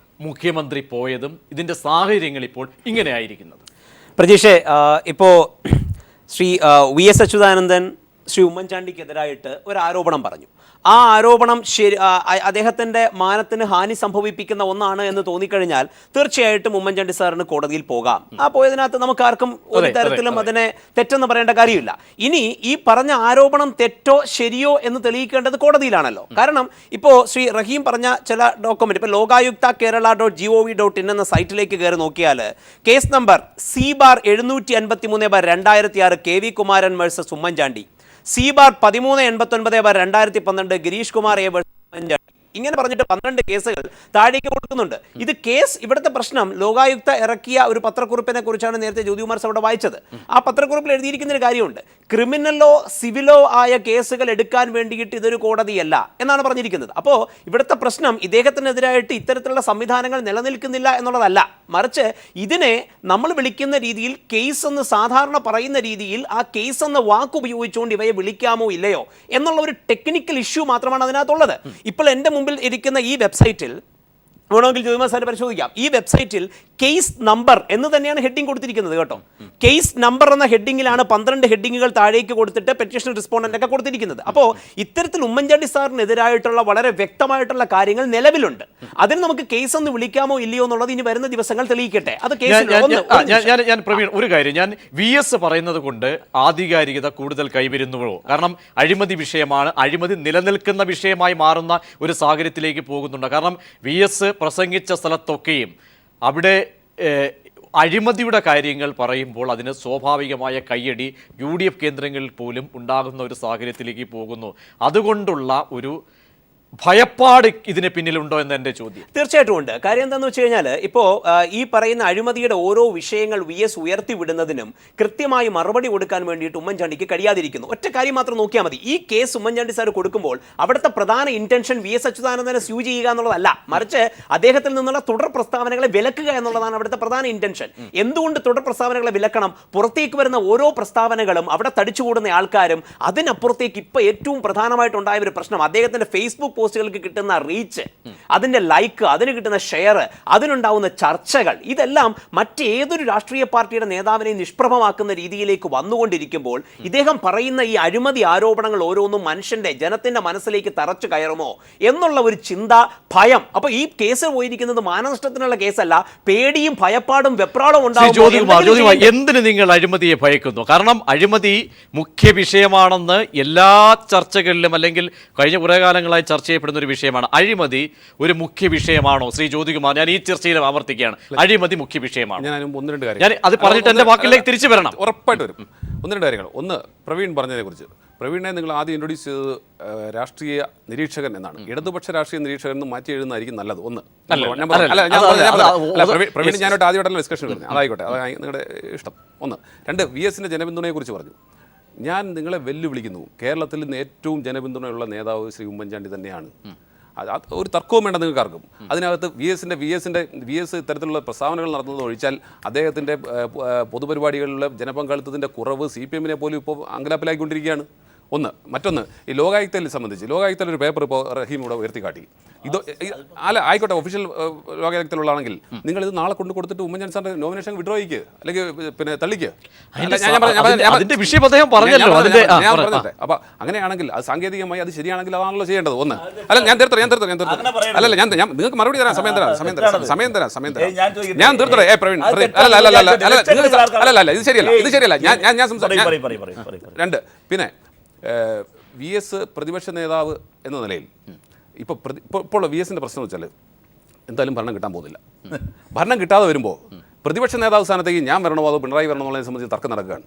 മുഖ്യമന്ത്രി പോയതും ഇതിൻ്റെ സാഹചര്യങ്ങൾ ഇപ്പോൾ ഇങ്ങനെ ആയിരിക്കുന്നത്? പ്രജീഷേ, ഇപ്പോൾ ശ്രീ VS അച്യുതാനന്ദൻ ശ്രീ ഉമ്മൻചാണ്ടിക്കെതിരായിട്ട് ഒരു ആരോപണം പറഞ്ഞു. ആ ആരോപണം അദ്ദേഹത്തിൻ്റെ മാനത്തിന് ഹാനി സംഭവിപ്പിക്കുന്ന ഒന്നാണ് എന്ന് തോന്നിക്കഴിഞ്ഞാൽ തീർച്ചയായിട്ടും ഉമ്മൻചാണ്ടി സാറിന് കോടതിയിൽ പോകാം. ആ പോയതിനകത്ത് നമുക്ക് ആർക്കും ഒരു തരത്തിലും അതിനെ തെറ്റെന്ന് പറയേണ്ട കാര്യമില്ല. ഇനി ഈ പറഞ്ഞ ആരോപണം തെറ്റോ ശരിയോ എന്ന് തെളിയിക്കേണ്ടത് കോടതിയിലാണല്ലോ. കാരണം ഇപ്പോൾ ശ്രീ റഹീം പറഞ്ഞ ചില ഡോക്യുമെന്റ്, ഇപ്പോൾ ലോകായുക്ത Kerala.gov.in എന്ന സൈറ്റിലേക്ക് കയറി നോക്കിയാൽ case number C/753/2006 KV Kumaran versus Oommen Chandy, C/1389/2012 Girish Kumar A versus Oommen Chandy, ഇങ്ങനെ പറഞ്ഞിട്ട് 12 കേസുകൾ താഴേക്ക് കൊടുക്കുന്നുണ്ട്. ഇത് കേസ്, ഇവിടുത്തെ പ്രശ്നം ലോകായുക്ത ഇറക്കിയ ഒരു പത്രക്കുറിപ്പിനെ കുറിച്ചാണ് നേരത്തെ ജ്യോതികുമാർ അവിടെ വായിച്ചത്. ആ പത്രക്കുറിപ്പിൽ എഴുതിയിരിക്കുന്ന ഒരു കാര്യമുണ്ട്, ക്രിമിനലോ സിവിലോ ആയ കേസുകൾ എടുക്കാൻ വേണ്ടിയിട്ട് ഇതൊരു കോടതിയല്ല എന്നാണ് പറഞ്ഞിരിക്കുന്നത്. അപ്പോൾ ഇവിടുത്തെ പ്രശ്നം ഇദ്ദേഹത്തിനെതിരായിട്ട് ഇത്തരത്തിലുള്ള സംവിധാനങ്ങൾ നിലനിൽക്കുന്നില്ല എന്നുള്ളതല്ല, മറിച്ച് ഇതിനെ നമ്മൾ വിളിക്കുന്ന രീതിയിൽ കേസ് എന്ന് സാധാരണ പറയുന്ന രീതിയിൽ ആ കേസ് എന്ന വാക്ക് ഉപയോഗിച്ചുകൊണ്ട് ഇവയെ വിളിക്കാമോ ഇല്ലയോ എന്നുള്ള ഒരു ടെക്നിക്കൽ ഇഷ്യൂ മാത്രമാണ് അതിനകത്തുള്ളത്. ഇപ്പോൾ എൻ്റെ മുമ്പിൽ ഇരിക്കുന്ന ഈ വെബ്സൈറ്റിൽ വേണമെങ്കിൽ ജ്യോതികുമാർ സാറിന് പരിശോധിക്കാം. ഈ വെബ്സൈറ്റിൽ കേസ് നമ്പർ എന്ന് തന്നെയാണ് ഹെഡിങ് കൊടുത്തിരിക്കുന്നത് കേട്ടോ. കേസ് നമ്പർ എന്ന ഹെഡിങ്ങിലാണ് 12 ഹെഡിങ്ങുകൾ താഴേക്ക് കൊടുത്തിട്ട് പെറ്റീഷൻ റെസ്പോണ്ടന്റ് ഒക്കെ കൊടുത്തിരിക്കുന്നത്. അപ്പോൾ ഇത്തരത്തിൽ ഉമ്മൻചാണ്ടി സാറിനെതിരായിട്ടുള്ള വളരെ വ്യക്തമായിട്ടുള്ള കാര്യങ്ങൾ നിലവിലുണ്ട്. അതിന് നമുക്ക് കേസ് ഒന്ന് വിളിക്കാമോ ഇല്ലയോ എന്നുള്ളത് ഇനി വരുന്ന ദിവസങ്ങൾ തെളിയിക്കട്ടെ. അത് ഞാൻ പ്രവീൺ ഒരു കാര്യം, ഞാൻ VS പറയുന്നത് കൊണ്ട് ആധികാരികത കൂടുതൽ കൈവരുന്നുവോ? കാരണം അഴിമതി വിഷയമാണ്, അഴിമതി നിലനിൽക്കുന്ന വിഷയമായി മാറുന്ന ഒരു സാഹചര്യത്തിലേക്ക് പോകുന്നുണ്ട്. കാരണം VS പ്രസംഗിച്ച സ്ഥലത്തൊക്കെയും അവിടെ അഴിമതിയുടെ കാര്യങ്ങൾ പറയുമ്പോൾ അതിന് സ്വാഭാവികമായ കയ്യടി UDF കേന്ദ്രങ്ങളിൽ പോലും ഉണ്ടാകുന്ന ഒരു സാഹചര്യത്തിലേക്ക് പോകുന്നു. അതുകൊണ്ടുള്ള ഒരു ഭയപ്പാട് ഇതിന് പിന്നിലുണ്ടോ എന്ന് എൻ്റെ ചോദ്യം. തീർച്ചയായിട്ടും ഉണ്ട്. കാര്യം എന്താണെന്ന് വെച്ച് കഴിഞ്ഞാൽ ഇപ്പോൾ ഈ പറയുന്ന അഴിമതിയുടെ ഓരോ വിഷയങ്ങൾ VS ഉയർത്തിവിടുന്നതിനും കൃത്യമായി മറുപടി കൊടുക്കാൻ വേണ്ടിയിട്ട് ഉമ്മൻചാണ്ടിക്ക് കഴിയാതിരിക്കുന്നു. ഒറ്റ കാര്യം മാത്രം നോക്കിയാൽ മതി. ഈ കേസ് ഉമ്മൻചാണ്ടി സാർ കൊടുക്കുമ്പോൾ അവിടുത്തെ പ്രധാന ഇന്റൻഷൻ VS അച്യുതാനന്ദനെ സ്യൂ ചെയ്യുക എന്നുള്ളതല്ല, മറിച്ച് അദ്ദേഹത്തിൽ നിന്നുള്ള തുടർ പ്രസ്താവനകളെ വിലക്കുക എന്നുള്ളതാണ് അവിടുത്തെ പ്രധാന ഇന്റൻഷൻ. എന്തുകൊണ്ട് തുടർ പ്രസ്താവനകളെ വിലക്കണം? പുറത്തേക്ക് വരുന്ന ഓരോ പ്രസ്താവനകളും അവിടെ തടിച്ചുകൂടുന്ന ആൾക്കാരും അതിനപ്പുറത്തേക്ക് ഇപ്പോൾ ഏറ്റവും പ്രധാനമായിട്ടുണ്ടായ ഒരു പ്രശ്നം അദ്ദേഹത്തിന്റെ ഫേസ്ബുക്ക് പോസ്റ്റുകൾക്ക് കിട്ടുന്ന റീച്ച്, അതിന്റെ ലൈക്ക്, അതിന് കിട്ടുന്ന ഷെയർ, അതിനുണ്ടാവുന്ന ചർച്ചകൾ, ഇതെല്ലാം മറ്റേതൊരു രാഷ്ട്രീയ പാർട്ടിയുടെ നേതാവിനെ നിഷ്പ്രഭമാക്കുന്ന രീതിയിലേക്ക് വന്നുകൊണ്ടിരിക്കുമ്പോൾ ഇദ്ദേഹം പറയുന്ന ഈ അഴിമതി ആരോപണങ്ങൾ ഓരോന്നും മനുഷ്യന്റെ ജനത്തിന്റെ മനസ്സിലേക്ക് തറച്ചു കയറുമോ എന്നുള്ള ഒരു ചിന്ത, ഭയം. അപ്പൊ ഈ കേസ് പോയിരിക്കുന്നത് മാനനഷ്ടത്തിനുള്ള കേസല്ല, പേടിയും ഭയപ്പാടും വെപ്രാളവും ഉണ്ടാകും. എന്തിന് നിങ്ങൾ അഴിമതിയെ ഭയക്കുന്നു? കാരണം അഴിമതി മുഖ്യ വിഷയമാണെന്ന് എല്ലാ ചർച്ചകളിലും അല്ലെങ്കിൽ കഴിഞ്ഞ കുറെ കാലങ്ങളായി ചർച്ച ചെയ്യപ്പെടുന്ന ഒരു വിഷയമാണ്. അഴിമതി ഒരു മുഖ്യ വിഷയമാണോ ശ്രീ ജ്യോതികുമാർ? ഞാൻ ഈ ചർച്ചയിൽ ആവർത്തിക്കുകയാണ്, അഴിമതി മുഖ്യ വിഷയമാണ്. ഞാൻ അത് പറഞ്ഞിട്ട് എന്റെ വാക്കിലേക്ക് തിരിച്ചു വരണം. ഉറപ്പായിട്ട് വരും. 1-2 കാര്യങ്ങൾ. ഒന്ന്, പ്രവീൺ പറഞ്ഞതിനെ കുറിച്ച്. പ്രവീണിനെ നിങ്ങൾ ആദ്യം ഇൻട്രൊഡ്യൂസ് ചെയ്തത് രാഷ്ട്രീയ നിരീക്ഷകൻ എന്നാണ്. ഇടതുപക്ഷ രാഷ്ട്രീയ നിരീക്ഷകൻ എന്ന് മാറ്റി എഴുതുന്നതായിരിക്കും നല്ലത്. ഒന്ന്, പ്രവീൺ ഞാനോട്ട് ആദ്യമായിട്ടല്ല ഡിസ്കഷൻ വരുന്നത്, അതായിക്കോട്ടെ, അത് നിങ്ങളുടെ ഇഷ്ടം. ഒന്ന്. 2, VSന്റെ ജനപിന്തുണയെ കുറിച്ച് പറഞ്ഞു. ഞാൻ നിങ്ങളെ വെല്ലുവിളിക്കുന്നു. കേരളത്തിൽ നിന്ന് ഏറ്റവും ജനപിന്തുണയുള്ള നേതാവ് ശ്രീ ഉമ്മൻചാണ്ടി തന്നെയാണ്. ഒരു തർക്കവും വേണ്ട നിങ്ങൾക്ക് ആർക്കും. അതിനകത്ത് VS ഇത്തരത്തിലുള്ള പ്രസ്താവനകൾ നടത്തുന്നത് ഒഴിച്ചാൽ അദ്ദേഹത്തിൻ്റെ പൊതുപരിപാടികളിലെ ജനപങ്കാളിത്തത്തിൻ്റെ കുറവ് CPM പോലും ഇപ്പോൾ അങ്കലാപ്പിലായിക്കൊണ്ടിരിക്കുകയാണ്. ഒന്ന്. മറ്റൊന്ന്, ഈ ലോകായുക്തയിൽ സംബന്ധിച്ച് ലോകായുക്തയിൽ ഒരു പേപ്പർ ഇപ്പോൾ റഹീം ഇവിടെ ഉയർത്തിക്കാട്ടി. ഇത് ആയിക്കോട്ടെ, ഒഫീഷ്യൽ ലോകായുക്തയിലുള്ളതാണെങ്കിൽ നിങ്ങൾ ഇത് നാളെ കൊടുത്തിട്ട് ഉമ്മൻചാണ്ടി സാറിന്റെ നോമിനേഷൻ വിഡ്രോ ചെയ്യിക്കുക, അല്ലെങ്കിൽ പിന്നെ തള്ളിക്കുക. അപ്പൊ അങ്ങനെയാണെങ്കിൽ അത് സാങ്കേതികമായി അത് ശരിയാണെങ്കിൽ അതാണല്ലോ ചെയ്യേണ്ടത്. ഒന്ന്. അല്ല, ഞാൻ അല്ലല്ല ഞാൻ നിങ്ങൾക്ക് മറുപടി തരാം. സമയം തരാം. ഞാൻ തീർത്തറേ. പ്രവീൺ, അല്ല ഇത് ശരിയല്ല. ഞാൻ സംസാരിക്കാം. 2, പിന്നെ VS പ്രതിപക്ഷ നേതാവ് എന്ന നിലയിൽ ഇപ്പോൾ VSന്റെ പ്രശ്നം വെച്ചാൽ എന്തായാലും ഭരണം കിട്ടാൻ പോകുന്നില്ല. ഭരണം കിട്ടാതെ വരുമ്പോൾ പ്രതിപക്ഷ നേതാവ് സ്ഥാനത്തേക്ക് ഞാൻ വരണോ അതോ പിണറായി വരണോ എന്നുള്ളതിനെ സംബന്ധിച്ച് തർക്കം നടക്കുകയാണ്.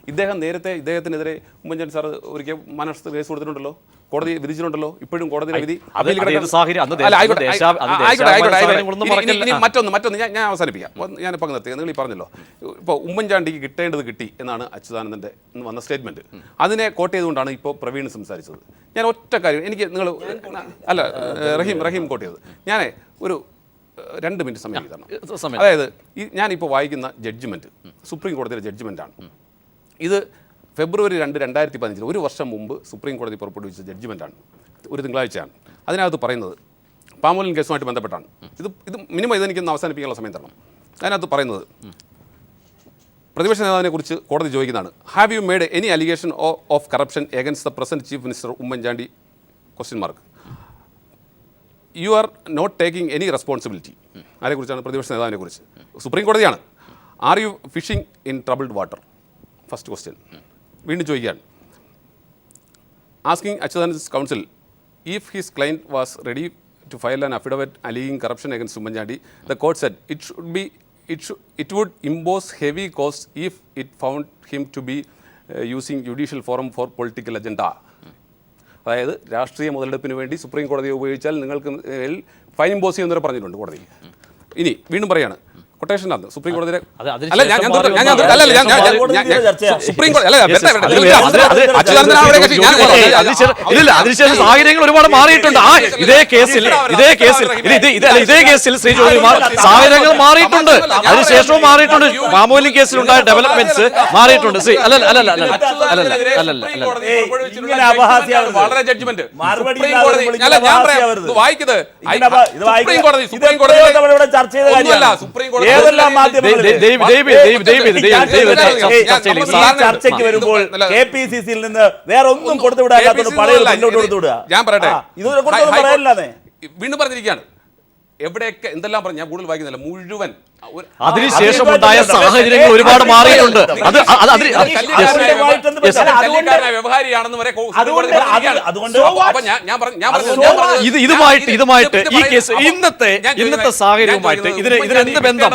ഇദ്ദേഹം നേരത്തെ ഇദ്ദേഹത്തിനെതിരെ ഉമ്മൻചാണ്ടി സാർ ഒരിക്കൽ മാനനഷ്ട കേസ് കൊടുത്തിട്ടുണ്ടല്ലോ, കോടതി വിധിച്ചിട്ടുണ്ടല്ലോ. ഇപ്പോഴും കോടതിയുടെ വിധി മറ്റൊന്ന് ഞാൻ അവസാനിപ്പിക്കാം. ഞാനിപ്പോൾ നിർത്തി. നിങ്ങൾ ഈ പറഞ്ഞല്ലോ, ഇപ്പോൾ ഉമ്മൻചാണ്ടിക്ക് കിട്ടേണ്ടത് കിട്ടി എന്നാണ് അച്യുതാനന്ദൻ്റെ വന്ന സ്റ്റേറ്റ്മെൻറ്റ്. അതിനെ കോട്ട് ചെയ്തുകൊണ്ടാണ് ഇപ്പോൾ പ്രവീൺ സംസാരിച്ചത്. ഞാൻ ഒറ്റ കാര്യം, എനിക്ക് നിങ്ങൾ റഹീം കോട്ട് ചെയ്തത്, ഞാൻ ഒരു 2 മിനിറ്റ് സമയം തരണം. അതായത് ഞാനിപ്പോൾ വായിക്കുന്ന ജഡ്ജ്മെൻറ്റ് സുപ്രീം കോടതിയുടെ ജഡ്ജ്മെൻറ്റാണ്. ഇത് ഫെബ്രുവരി 2, 2015, 1 വർഷം മുമ്പ് സുപ്രീം കോടതി പുറപ്പെടുവിച്ച ജഡ്ജ്മെൻറ്റാണ്. ഒരു തിങ്കളാഴ്ചയാണ്. അതിനകത്ത് പറയുന്നത് പാമോലിൻ കേസുമായിട്ട് ബന്ധപ്പെട്ടാണ്. ഇത് മിനിമം ഇതെനിക്കൊന്ന് അവസാനിപ്പിക്കാനുള്ള സമയം തരണം. അതിനകത്ത് പറയുന്നത്, പ്രതിപക്ഷ നേതാവിനെ കുറിച്ച് കോടതി ചോദിക്കുന്നതാണ്, have you made any allegation of corruption against the present chief minister Oommen Chandy? You are not taking any responsibility. ആരെക്കുറിച്ചാണ്? പ്രതിപക്ഷ നേതാവിനെ കുറിച്ച്. സുപ്രീം കോടതിയാണ്. Are you fishing in troubled water? First question. വീണ്ടും ചോദിക്കുകയാണ്, asking Achuthanandan's counsel if his client was ready to file an affidavit alleging corruption against Ummanchandi, the court said it would impose heavy costs if it found him to be using judicial forum for political agenda. അതായത് രാഷ്ട്രീയ മുതലെടുപ്പിന് വേണ്ടി supreme കോടതിയെ ഉപയോഗിച്ചാൽ നിങ്ങൾക്ക് fine impose ചെയ്യുന്നവരെ പറഞ്ഞിട്ടുണ്ട് കോടതി. ഇനി വീണ്ടും പറയാണ്, കൊട്ടേഷനാണ് സുപ്രീം കോടതിയിലെ അത് അതിന് അല്ല ഞാൻ ശേഷം ഞാൻ മാറി ഞാൻ വന്ന അല്ല ഞാൻ സുപ്രീം കോടതിയിലെ ചർച്ചയാണ്. സുപ്രീം കോടതി അല്ല Yes, yes. ഇല്ല അതിനുശേഷം സാഹചര്യങ്ങൾ ഒരുപാട് മാറിയിട്ടുണ്ട്. ഇതേ കേസിൽ ശ്രീ ജ്യോതികുമാർ സാഹചര്യങ്ങൾ മാറിയിട്ടുണ്ട്. അതിനുശേഷവും മാറിയിട്ടുണ്ട്. മാമൂലി കേസിലുണ്ടായ ഡെവലപ്മെന്റ്സ് മാറിയിട്ടുണ്ട്. ഇങ്ങനെ അപഹാസ്യാവരുത്. വളരെ ജഡ്ജ്മെന്റ് മറുപടി സുപ്രീം ഇല്ലാതെ കോടതി വിളിക്കുന്ന അല്ല ഞാൻ പറയാം അപഹാസ്യാവരുത്. വായിക്കുന്നത് സുപ്രീം കോടതി ഇവിടെ ചർച്ച ചെയ്ത ഒന്നുമല്ല കാര്യമാണ്. സുപ്രീം കോടതി ഏതെല്ലാം മാധ്യമങ്ങളിൽ ചർച്ചയ്ക്ക് വരുമ്പോൾ KPCC-യിൽ നിന്ന് വേറെ ഒന്നും കൊടുത്തുവിടാത്ത പഴയ മുന്നോട്ട് കൊടുത്തുവിടുക. ഞാൻ പറയട്ടെ ഇതുവരെ കൊടുത്തൊന്നും പറയല്ലാതെ വീണ്ടും പറഞ്ഞിരിക്കുകയാണ് എവിടെയൊക്കെ എന്തെല്ലാം പറഞ്ഞു ഞാൻ കൂടുതൽ വായിക്കുന്നില്ല മുഴുവൻ അതിനുശേഷം ഉണ്ടായ സാഹചര്യങ്ങൾ ഒരുപാട് മാറിയിട്ടുണ്ട്. വ്യവഹാരിയാണെന്ന് വരെ ഇതുമായിട്ട് ഈ കേസ് ഇന്നത്തെ സാഹചര്യവുമായിട്ട് ഇതിനെന്ത് ബന്ധം?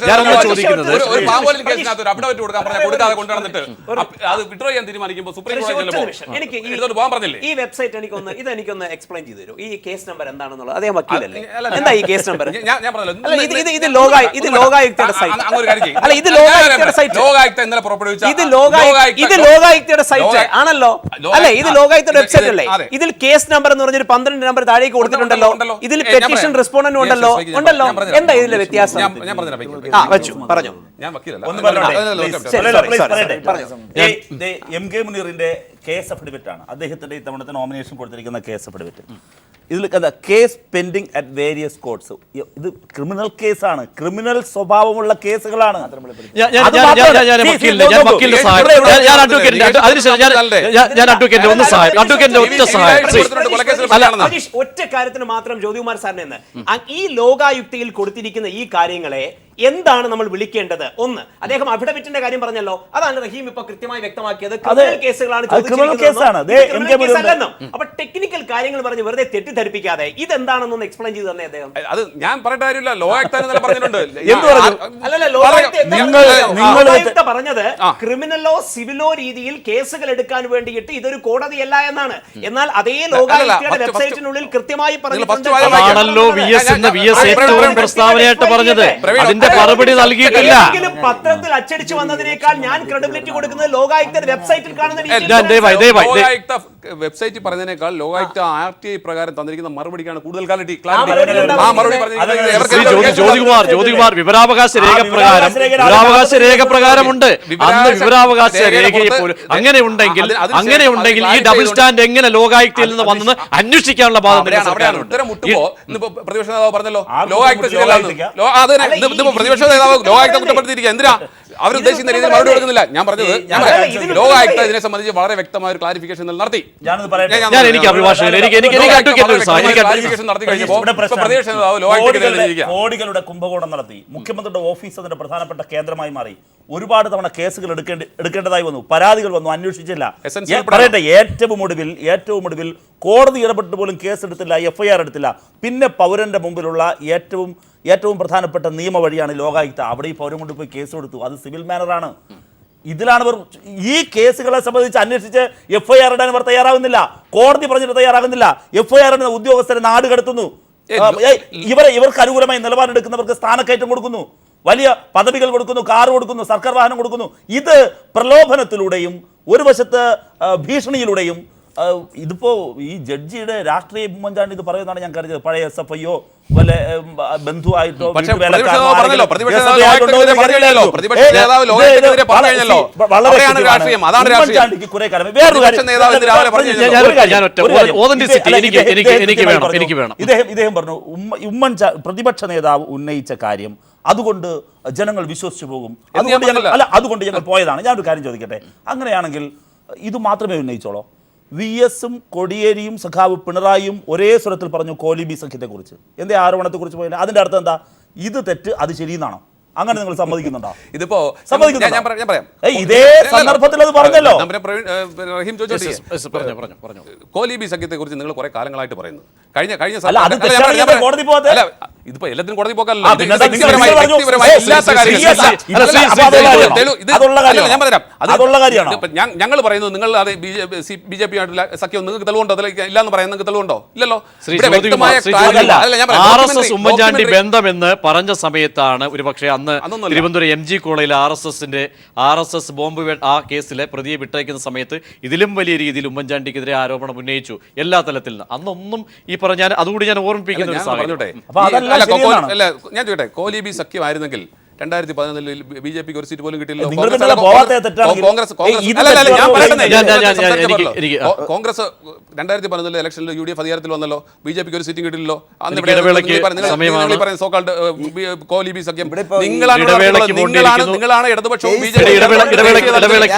ഞാനൊന്ന് ചോദിക്കുന്നത് ഒരു പാമ്പോലിൻ കേസിനകത്ത് ഒരു അപ്ഡേറ്റ് കൊടുക്കാൻ പറഞ്ഞാൽ കൊടുക്കാതെ കൊണ്ടുവന്നിട്ട് അത് വിഡ്രോ ചെയ്യാൻ തീരുമാനിക്കുമ്പോൾ സുപ്രീം കോടതി പോകാൻ പറഞ്ഞില്ലേ? ഈ വെബ്സൈറ്റ് എനിക്കൊന്ന് എക്സ്പ്ലെയിൻ ചെയ്തു തരൂ. ഈ കേസ് നമ്പർ എന്താണെന്നുള്ളത് അദ്ദേഹം വക്കീലല്ലേ? എന്താ ഈ കേസ് നമ്പർ? ഞാൻ പറഞ്ഞല്ലോ ഇത് ലോകായുക്തയുടെ സൈറ്റ് അല്ല, ഇത് ലോകായുക്തയുടെ സൈറ്റ്. ലോകായുക്ത ഇന്നലെ പുറപ്പെടുവിച്ച ഇത് ലോകായുക്തയുടെ സൈറ്റ് ആണല്ലോ അല്ലെ? ഇത് ലോകായുക്തയുടെ വെബ്സൈറ്റ് അല്ലേ? ഇതിൽ കേസ് നമ്പർ എന്ന് പറഞ്ഞൊരു 12 നമ്പർ താഴേക്ക് കൊടുത്തിട്ടുണ്ടല്ലോ. ഇതിൽ പെറ്റീഷൻ റെസ്പോണ്ടന്റ് ഉണ്ടല്ലോ. എന്താ ഇതിലെ വ്യത്യാസം? ഞാൻ പറഞ്ഞുതരാം. വെച്ചു പറഞ്ഞു. ഞാൻ വക്കീലല്ല. MK മുനീറിന്റെ കേസ് അഫിഡവിറ്റ് ആണ് അദ്ദേഹത്തിന്റെ ഇത്തവണത്തെ നോമിനേഷൻ കൊടുത്തിരിക്കുന്ന കേസ് അഫിഡവിറ്റ്. ഇതിൽ case pending at various courts. ഇത് ക്രിമിനൽ കേസാണ്, ക്രിമിനൽ സ്വഭാവമുള്ള കേസുകളാണ്. ഒറ്റ കാര്യത്തിന് മാത്രം ജ്യോതികുമാർ സാറിന് ഈ ലോകായുക്തയിൽ കൊടുത്തിരിക്കുന്ന ഈ കാര്യങ്ങളെ എന്താണ് നമ്മൾ വിളിക്കേണ്ടത്? ഒന്ന്, അദ്ദേഹം അഫിഡവിറ്റിന്റെ കാര്യം പറഞ്ഞല്ലോ, അതാണ് റഹീം ഇപ്പൊ കൃത്യമായി വ്യക്തമാക്കിയത്. ക്രിമിനൽ കേസുകളാണ്. അപ്പൊ ടെക്നിക്കൽ കാര്യങ്ങൾ പറഞ്ഞ് വെറുതെ തെറ്റിദ്ധരിപ്പിക്കാതെ ഇതെന്താണെന്നൊന്ന് എക്സ്പ്ലെയിൻ ചെയ്ത് തന്നെ അദ്ദേഹം. അത് ഞാൻ പറയേണ്ട കാര്യമില്ല. ലോകായുക്ത പറഞ്ഞിട്ടുണ്ട്. അല്ലല്ല, ലോകായുക്ത പറഞ്ഞത് ക്രിമിനലോ സിവിലോ രീതിയിൽ കേസുകൾ എടുക്കാൻ വേണ്ടിയിട്ട് ഇതൊരു കോടതിയല്ല എന്നാണ്. എന്നാൽ അതേ ലോകായുക്തയുടെ വെബ്സൈറ്റിനുള്ളിൽ കൃത്യമായി പറഞ്ഞിട്ടുണ്ട്. പ്രസ്താവനയായിട്ട് പറഞ്ഞത് അതിന്റെ മറുപടി നൽകിയിട്ടില്ല. പത്രത്തിൽ അച്ചടിച്ചു വന്നതിനേക്കാൾ ഞാൻ ക്രെഡിബിലിറ്റി കൊടുക്കുന്നത് ലോകായുക്തയുടെ വെബ്സൈറ്റിൽ കാണുന്ന ലോകായുക്ത വെബ്സൈറ്റിൽ പറഞ്ഞതിനേക്കാൾ ലോകായുക്ത RTI പ്രകാരം തന്നിരിക്കുന്ന മറുപടിക്കാണ് കൂടുതൽ ജ്യോതികുമാർ വിവരാവകാശ രേഖ പ്രകാരമുണ്ട്. അന്ന് വിവരാവകാശ രേഖയെ പോലും അങ്ങനെ ഉണ്ടെങ്കിൽ ഈ ഡബിൾ സ്റ്റാൻഡ് എങ്ങനെ ലോകായുക്തയിൽ നിന്ന് വന്നെന്ന് അന്വേഷിക്കാനുള്ള ബാധ്യത ഉത്തരം മുട്ടുമ്പോ പ്രതിപക്ഷ നേതാവ് പറഞ്ഞല്ലോ ലോകായുക്ത പ്രതിപക്ഷ നേതാവ് ലോകായുക്ത കുറ്റപ്പെടുത്തിയിരിക്കുക. എന്തിനാ അവരുദ്ദേശിക്കുന്ന രീതിയിൽ മറുപടി കൊടുക്കുന്നില്ല? ഞാൻ പറഞ്ഞത് ലോകായുക്ത ഇതിനെ സംബന്ധിച്ച് വളരെ വ്യക്തമായ ഒരു ക്ലാരിഫിക്കേഷൻ നടത്തി. കോടികളുടെ കുംഭകോണം നടത്തി. മുഖ്യമന്ത്രിയുടെ ഓഫീസ് അതിന്റെ പ്രധാനപ്പെട്ട കേന്ദ്രമായി മാറി. ഒരുപാട് തവണ കേസുകൾ എടുക്കേണ്ടതായി വന്നു, പരാതികൾ വന്നു, അന്വേഷിച്ചില്ല. പറയട്ടെ, ഏറ്റവും ഒടുവിൽ കോടതി ഇടപെട്ട് പോലും കേസെടുത്തില്ല, FIR എടുത്തില്ല. പിന്നെ പൗരന്റെ മുമ്പിലുള്ള ഏറ്റവും പ്രധാനപ്പെട്ട നിയമ വഴിയാണ് ലോകായുക്ത. അവിടെ ഈ പൗരൻ കൊണ്ടുപോയി കേസ് കൊടുത്തു. അത് സിവിൽ മാനറാണ്. ഇതിലാണ് ഇവർ ഈ കേസുകളെ സംബന്ധിച്ച് അന്വേഷിച്ച് FIR ഇടാൻ ഇവർ തയ്യാറാകുന്നില്ല. കോടതി പറഞ്ഞിട്ട് തയ്യാറാകുന്നില്ല. FIR ഇടുന്ന ഉദ്യോഗസ്ഥരെ നാട് കടത്തുന്നു. ഇവർക്ക് അനുകൂലമായി നിലപാടെടുക്കുന്നവർക്ക് സ്ഥാനക്കയറ്റം കൊടുക്കുന്നു, വലിയ പദവികൾ കൊടുക്കുന്നു, കാർ കൊടുക്കുന്നു, സർക്കാർ വാഹനം കൊടുക്കുന്നു. ഇത് പ്രലോഭനത്തിലൂടെയും ഒരു വശത്ത് ഭീഷണിയിലൂടെയും. ഇതിപ്പോ ഈ ജഡ്ജിയുടെ രാഷ്ട്രീയ ഉമ്മൻചാണ്ടി ഇത് പറയുന്നതാണ് ഞാൻ കരുതിയത്. പഴയ SFIO വല്ല ബന്ധുവായിട്ടോ ഉമ്മൻചാണ്ടിക്ക് കുറെ കാലം ഇദ്ദേഹം പറഞ്ഞു പ്രതിപക്ഷ നേതാവ് ഉന്നയിച്ച കാര്യം അതുകൊണ്ട് ജനങ്ങൾ വിശ്വസിച്ചു പോകും, അതുകൊണ്ട് ഞങ്ങൾ പോയതാണ്. ഞാനൊരു കാര്യം ചോദിക്കട്ടെ, അങ്ങനെയാണെങ്കിൽ ഇത് മാത്രമേ ഉന്നയിച്ചോളൂ? VS-ഉം കോടിയേരിയും സഖാവ് പിണറായിയും ഒരേ സ്വരത്തിൽ പറഞ്ഞു കോലിബി സഖ്യത്തെക്കുറിച്ച്, എന്തേ ആരോപണത്തെക്കുറിച്ച് പോയില്ല? അതിന്റെ അർത്ഥം എന്താ? ഇത് തെറ്റ്, അത് ശരിയെന്നാണോ? അങ്ങനെ നിങ്ങൾ സമ്മതിക്കുന്നുണ്ടോ? ഇതിപ്പോ ഇതേ സന്ദർഭത്തിൽ അത് പറഞ്ഞല്ലോ. കോലിബി സഖ്യത്തെ കുറിച്ച് നിങ്ങൾ കുറെ കാലങ്ങളായിട്ട് പറയുന്നു. കഴിഞ്ഞ കോടതി പോകാതെ ഇതിപ്പോ എല്ലാത്തിനും കോടതി പോക്കല്ല. ആ, പിന്നെ വ്യക്തിപരമായി നിങ്ങൾ പറഞ്ഞു, ഇല്ലാത്ത കാര്യങ്ങൾ. serious ആ. അല്ല, അല്ല, അല്ല, അപ്പൊ അതുള്ള തെളിവ്, കാര്യമാണോ? ഇത് അതുള്ള അല്ല, കാര്യമാണോ? ഞാൻ പറയാം. അതുള്ള കാര്യമാണോ? ഞങ്ങൾ പറയുന്നത് നിങ്ങൾ അത് ബി ജെ പി ആയിട്ടുള്ള സഖ്യം നിങ്ങൾക്ക് തെളിവുണ്ടോ? ഇല്ലാന്ന് പറയാൻ നിങ്ങൾക്ക് തെളിവുണ്ടോ? ഇല്ലല്ലോ. ശ്രീ ഇവിടെ വ്യക്തമായ ജ്യോതികുമാർ, കാര്യങ്ങൾ- അല്ല, ഞാൻ പറയാം. RSS documentary- ഉമ്മൻചാണ്ടി documentary- ബന്ധമെന്ന് പറഞ്ഞ സമയത്താണ് ഒരു പക്ഷേ അന്ന് അതൊന്നുമല്ല. തിരുവനന്തപുരം MG കോളേജിൽ RSS ബോംബ് ആ കേസിലെ പ്രതിയെ വിട്ടയക്കുന്ന സമയത്ത് ഇതിലും വലിയ രീതിയിൽ ഉമ്മൻചാണ്ടിക്കെതിരെ ആരോപണം ഉന്നയിച്ചു എല്ലാ തലത്തിൽ നിന്ന്. അന്നൊന്നും ഈ പറഞ്ഞ അതുകൂടി ഞാൻ ഓർമ്മിപ്പിക്കുന്ന ഒരു ഞാൻ സാഹചര്യം. പറഞ്ഞോട്ടെ അപ്പൊ അതല്ല അല്ല, ശരിയെന്നാണ്. അല്ല, ഞാൻ ചോദിട്ടെ, കോലീബി സഖ്യമായിരുന്നെങ്കിൽ 2011 ബി.ജെ.പിക്ക് ഒരു സീറ്റ് പോലും കിട്ടിയില്ല. നിങ്ങൾ പിന്നെ പോകാത്ത തെറ്റാണെങ്കിൽ ഇത് കോൺഗ്രസ് 2011 ഇലക്ഷനിൽ UDF അധികാരത്തിൽ വന്നല്ലോ, ബി.ജെ.പിക്ക് ഒരു സീറ്റും കിട്ടില്ലല്ലോ. അന്ന് എനിക്ക് ഇടവേളയ്ക്ക് സമയമാണ്. കോലീബി സഖ്യം ഇവിടെ ഇപ്പോ നിങ്ങളാണ് ഇടതുപക്ഷവും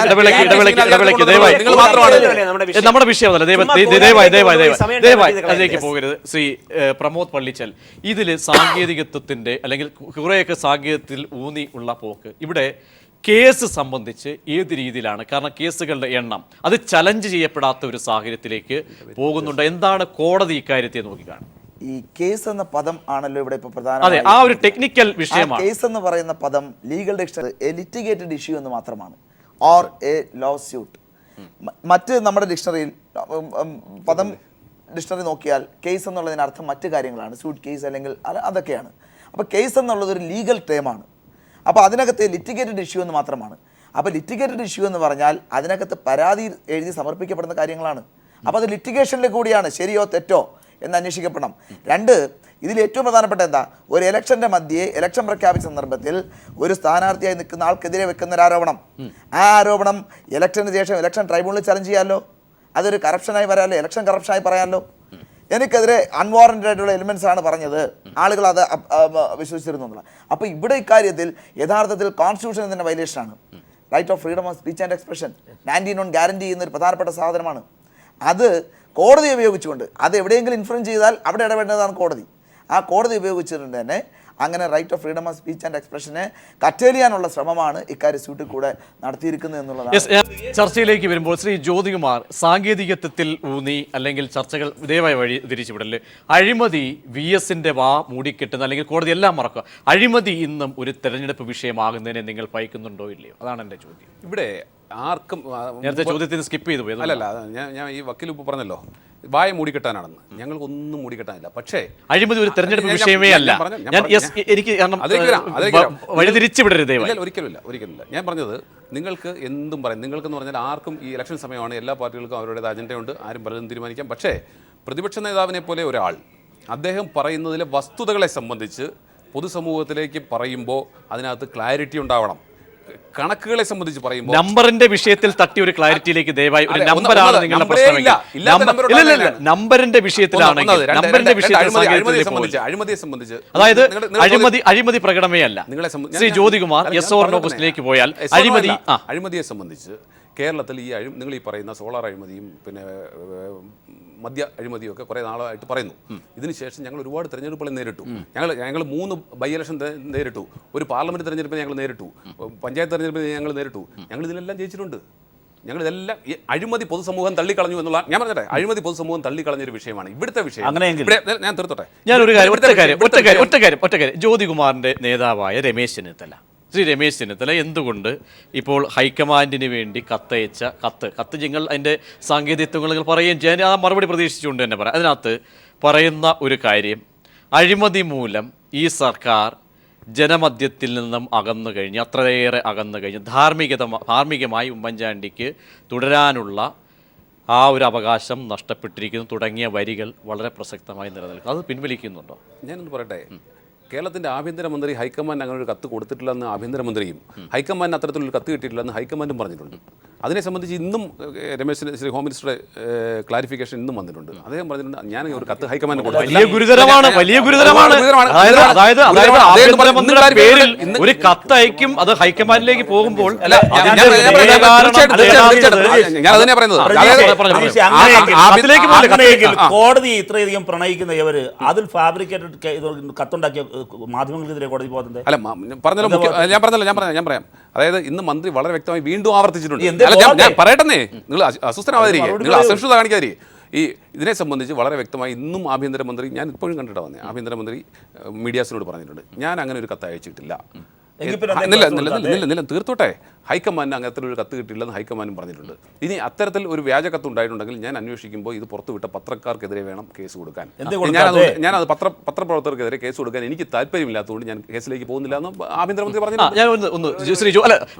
നിങ്ങൾ മാത്രമാണ്. നമ്മുടെ വിഷയമല്ല. ദയവായി അതിലേക്ക് പോകരുത്. ശ്രീ പ്രമോദ് പള്ളിച്ചൽ, ഇതിൽ സാങ്കേതികത്വത്തിന്റെ അല്ലെങ്കിൽ കുറേയൊക്കെ സാങ്കേതികത്തിൽ ഊന്നി ഉള്ള പോക്ക് ഇവിടെ കേസ് സംബന്ധിച്ച് ഏത് രീതിയിലാണ്? കാരണം കേസുകളുടെ എണ്ണം അത് ചലഞ്ച് ചെയ്യപ്പെടാത്ത ഒരു സാഹചര്യത്തിലേക്ക് പോകുന്നുണ്ട്. എന്താണ് കോടതി ഇക്കാര്യത്തെ നോക്കിക്കാണും? ഈ കേസ് എന്ന പദം ആണല്ലോ ഇവിടെ ഇപ്പൊ അതെ, പ്രധാന. ആ ഒരു ടെക്നിക്കൽ വിഷയമാണ്. കേസ് എന്ന് പറയുന്ന പദം ലീഗൽ ഡിക്ഷണറി എ ലിറ്റിഗേറ്റഡ് ഇഷ്യൂ എന്ന് മാത്രമാണ്, ഓർ എ ലോ സ്യൂട്ട്. മറ്റ് നമ്മുടെ ഡിക്ഷണറിയിൽ പദം ഡിക്ഷണറി നോക്കിയാൽ കേസ് എന്നുള്ളതിന് അർത്ഥം മറ്റു കാര്യങ്ങളാണ്, സ്യൂട്ട് കേസ് അല്ലെങ്കിൽ അതൊക്കെയാണ്. അപ്പോൾ കേസ് എന്നുള്ളത് ഒരു ലീഗൽ ടേമാണ്. അപ്പോൾ അതിനകത്ത് ലിറ്റിഗേറ്റഡ് ഇഷ്യൂ എന്ന് മാത്രമാണ്. അപ്പോൾ ലിറ്റിഗേറ്റഡ് ഇഷ്യൂ എന്ന് പറഞ്ഞാൽ അതിനകത്ത് പരാതി എഴുതി സമർപ്പിക്കപ്പെടുന്ന കാര്യങ്ങളാണ്. അപ്പോൾ അത് ലിറ്റിഗേഷനിൽ കൂടിയാണ് ശരിയോ തെറ്റോ എന്ന് അന്വേഷിക്കപ്പെടണം. രണ്ട്, ഇതിൽ ഏറ്റവും പ്രധാനപ്പെട്ട എന്താ, ഒരു ഇലക്ഷൻ്റെ മധ്യേ ഇലക്ഷൻ പ്രഖ്യാപിച്ച സന്ദർഭത്തിൽ ഒരു സ്ഥാനാർത്ഥിയായി നിൽക്കുന്ന ആൾക്കെതിരെ വെക്കുന്ന ഒരു ആരോപണം, ആ ആരോപണം ഇലക്ഷന് ശേഷം ഇലക്ഷൻ ട്രൈബ്യൂണലിൽ ചലഞ്ച് ചെയ്യാമല്ലോ, അതൊരു കറപ്ഷനായി വരാമല്ലോ, ഇലക്ഷൻ കറപ്ഷനായി പറയാമല്ലോ. എനിക്കെതിരെ അൺവാറന്റഡ് ആയിട്ടുള്ള എലിമെന്റ്സ് ആണ് പറഞ്ഞത്, ആളുകൾ അത് വിശ്വസിച്ചിരുന്നു എന്നുള്ള. അപ്പോൾ ഇവിടെ ഇക്കാര്യത്തിൽ യഥാർത്ഥത്തിൽ കോൺസ്റ്റിറ്റ്യൂഷൻ തന്നെ വയലേഷനാണ്. Right of freedom of speech and expression 19 guarantee ചെയ്യുന്ന ഒരു പ്രധാനപ്പെട്ട സാധനമാണ്. അത് കോടതി ഉപയോഗിച്ചുകൊണ്ട് അത് എവിടെയെങ്കിലും ഇൻഫ്ലുവൻസ് ചെയ്താൽ അവിടെ ഇടപെടേണ്ടതാണ് കോടതി. ആ കോടതി ഉപയോഗിച്ചിട്ടുണ്ട് തന്നെ അങ്ങനെ right of freedom of speech and എക്സ്പ്രഷനെ കറ്റേലിയാനുള്ള ശ്രമമാണ് ഇക്കാര്യ സ്യൂട്ടിൽ കൂടെ നടത്തിയിരിക്കുന്നത് എന്നുള്ളതാണ്. ചർച്ചയിലേക്ക് വരുമ്പോൾ ശ്രീ ജ്യോതികുമാർ, സാങ്കേതികത്വത്തിൽ ഊന്നി അല്ലെങ്കിൽ ചർച്ചകൾ ദയവായി വഴി തിരിച്ചുവിടല്, അഴിമതി VSന്റെ വാ മൂടിക്കെട്ടുന്ന അല്ലെങ്കിൽ കോടതി എല്ലാം മറക്കുക, അഴിമതി ഇന്നും ഒരു തെരഞ്ഞെടുപ്പ് വിഷയമാകുന്നതിനെ നിങ്ങൾ ഭയക്കുന്നുണ്ടോ ഇല്ലയോ? അതാണ് എൻ്റെ ചോദ്യം. ഇവിടെ ആർക്കും നേരത്തെ ചോദ്യത്തിന് സ്കിപ്പ് ചെയ്തു പോയി. അല്ലല്ല, ഞാൻ ഈ വക്കീൽ ഇപ്പോൾ പറഞ്ഞല്ലോ വായ മൂടിക്കെട്ടാനാണെന്ന്. ഞങ്ങൾക്കൊന്നും മൂടിക്കെട്ടാനില്ല. പക്ഷേ അഴിമതി ഒരു തെരഞ്ഞെടുപ്പ് വിഷയമേ അല്ല. എനിക്ക് വഴിതിരിച്ചു വിടരുത്. ഒരിക്കലില്ല. ഞാൻ പറഞ്ഞത് നിങ്ങൾക്ക് എന്തും പറയാം. നിങ്ങൾക്കെന്ന് പറഞ്ഞാൽ ആർക്കും ഈ ഇലക്ഷൻ സമയമാണ്, എല്ലാ പാർട്ടികൾക്കും അവരുടേത് അജണ്ടയുണ്ട്, ആരും പലതും തീരുമാനിക്കാം. പക്ഷേ പ്രതിപക്ഷ നേതാവിനെ പോലെ ഒരാൾ അദ്ദേഹം പറയുന്നതിലെ വസ്തുതകളെ സംബന്ധിച്ച് പൊതുസമൂഹത്തിലേക്ക് പറയുമ്പോൾ അതിനകത്ത് ക്ലാരിറ്റി ഉണ്ടാവണം. കണക്കുകളെ സംബന്ധിച്ച് പറയുമ്പോൾ നമ്പറിന്റെ വിഷയത്തിൽ തട്ടി ഒരു ക്ലാരിറ്റിയിലേക്ക് ദയവായി. ഒരു നമ്പറാണ് നിങ്ങളുടെ പ്രശ്നമെങ്കിൽ നമ്പറിന്റെ വിഷയത്തിലാണെങ്കിൽ അഴിമതിയെ സംബന്ധിച്ച് അതായത് അഴിമതി പ്രകടമേ അല്ല. Shri Jyothikumar yes or no ക്വസ്റ്റിലേക്ക് പോയാൽ അഴിമതിയെ സംബന്ധിച്ച് കേരളത്തിൽ നിങ്ങൾ ഈ പറയുന്ന സോളാർ അഴിമതിയും പിന്നെ മദ്യ അഴിമതിയും ഒക്കെ കുറേ നാളായിട്ട് പറയുന്നു. ഇതിനുശേഷം ഞങ്ങൾ ഒരുപാട് തെരഞ്ഞെടുപ്പുകൾ നേരിട്ടു. ഞങ്ങൾ 3 ബൈ ഇലക്ഷൻ നേരിട്ടു, ഒരു പാർലമെന്റ് തെരഞ്ഞെടുപ്പിനെ ഞങ്ങൾ നേരിട്ടു, പഞ്ചായത്ത് തെരഞ്ഞെടുപ്പിനെ ഞങ്ങൾ നേരിട്ടു. ഞങ്ങൾ ഇതിലെല്ലാം ജയിച്ചിട്ടുണ്ട്. ഞങ്ങളിതെല്ലാം അഴിമതി പൊതുസമൂഹം തള്ളിക്കളഞ്ഞു എന്നുള്ള, ഞാൻ പറഞ്ഞിട്ടെ, അഴിമതി പൊതുസമൂഹം തള്ളിക്കളഞ്ഞൊരു വിഷയമാണ് ഇവിടുത്തെ വിഷയം. ഞാൻ തീർത്തോട്ടെ. ഞാനൊരു ഒറ്റ കാര്യം ജ്യോതികുമാറിന്റെ നേതാവായ രമേശ് ചെന്നിത്തല, ശ്രീ രമേശ് ചെന്നിത്തല എന്തുകൊണ്ട് ഇപ്പോൾ ഹൈക്കമാൻഡിന് വേണ്ടി കത്തയച്ച കത്ത് നിങ്ങൾ അതിൻ്റെ സാങ്കേതികത്വങ്ങൾ പറയുകയും ചെയ്യാൻ ആ മറുപടി പ്രതീക്ഷിച്ചുകൊണ്ട് തന്നെ പറയാം. അതിനകത്ത് പറയുന്ന ഒരു കാര്യം, അഴിമതി മൂലം ഈ സർക്കാർ ജനമധ്യത്തിൽ നിന്നും അകന്നു കഴിഞ്ഞ്, അത്രയേറെ അകന്നു കഴിഞ്ഞ് ധാർമ്മികമായി ഉമ്മൻചാണ്ടിക്ക് തുടരാനുള്ള ആ ഒരു അവകാശം നഷ്ടപ്പെട്ടിരിക്കുന്നു തുടങ്ങിയ വരികൾ വളരെ പ്രസക്തമായി നിലനിൽക്കും. അത് പിൻവലിക്കുന്നുണ്ടോ? ഞാനൊന്ന് പറയട്ടെ. കേരളത്തിൻ്റെ ആഭ്യന്തരമന്ത്രി ഹൈക്കമാൻഡ് അങ്ങനെ ഒരു കത്ത് കൊടുത്തിട്ടില്ലെന്ന് ആഭ്യന്തരമന്ത്രിയും അഹൈക്കമാൻഡിന് അത്തരത്തിലൊരു കത്ത് കിട്ടിയിട്ടില്ലെന്ന് ഹൈക്കമാൻഡും പറഞ്ഞിട്ടുണ്ട്. അതിനെ സംബന്ധിച്ച് ഇന്നും ശ്രീ ഹോം മിനിസ്റ്ററുടെ ക്ലാരിഫിക്കേഷൻ ഇന്നും വന്നിട്ടുണ്ട്. അദ്ദേഹം പറഞ്ഞിട്ടുണ്ട്, ഞാൻ ഒരു കത്ത് ഹൈക്കമാൻഡ് ഒരു കത്ത് അയക്കും, അത് ഹൈക്കമാൻഡിലേക്ക് പോകുമ്പോൾ കോടതി ഇത്രയധികം പ്രണയിക്കുന്ന ഇവര് അതിൽ ഫാബ്രിക്കേറ്റഡ് കത്തുണ്ടാക്കിയ മാധ്യമങ്ങൾക്കെതിരെ കോടതി പോകുന്നത് അല്ല. ഞാൻ പറയാം. അതായത് ഇന്ന് മന്ത്രി വളരെ വ്യക്തമായി വീണ്ടും ആവർത്തിച്ചിട്ടുണ്ട്. ഞാൻ പറയട്ടെ, നിങ്ങൾ അസ്വസ്ഥനാവാതിരിക്കുക, നിങ്ങൾ അസഹിഷ്ണുത കാണിക്കാതിരിക്കുക. ഇതിനെ സംബന്ധിച്ച് വളരെ വ്യക്തമായി ഇന്നും ആഭ്യന്തരമന്ത്രി, ഞാൻ ഇപ്പോഴും കണ്ടിട്ടാണ് വന്നത്, ആഭ്യന്തരമന്ത്രി മീഡിയാസിനോട് പറഞ്ഞിട്ടുണ്ട്, ഞാൻ അങ്ങനെ ഒരു കത്ത് അയച്ചിട്ടില്ല. തീർത്തോട്ടെ, ഹൈക്കമാൻഡിന് അങ്ങനത്തെ ഒരു കത്ത് കിട്ടിയില്ലെന്ന് ഹൈക്കമാൻഡും പറഞ്ഞിട്ടുണ്ട്. ഇനി അത്തരത്തിൽ ഒരു വ്യാജ കത്ത് ഉണ്ടായിട്ടുണ്ടെങ്കിൽ ഞാൻ അന്വേഷിക്കുമ്പോൾ ഇത് പുറത്തുവിട്ട പത്രക്കാർക്കെതിരെ വേണം കേസ് കൊടുക്കാൻ. ഞാനത് പത്രപ്രവർത്തകർക്കെതിരെ കേസ് കൊടുക്കാൻ എനിക്ക് താല്പര്യമില്ലാത്തതുകൊണ്ട് ഞാൻ കേസിലേക്ക് പോകുന്നില്ല എന്ന് ആഭ്യന്തരമന്ത്രി പറഞ്ഞു. ശ്രീ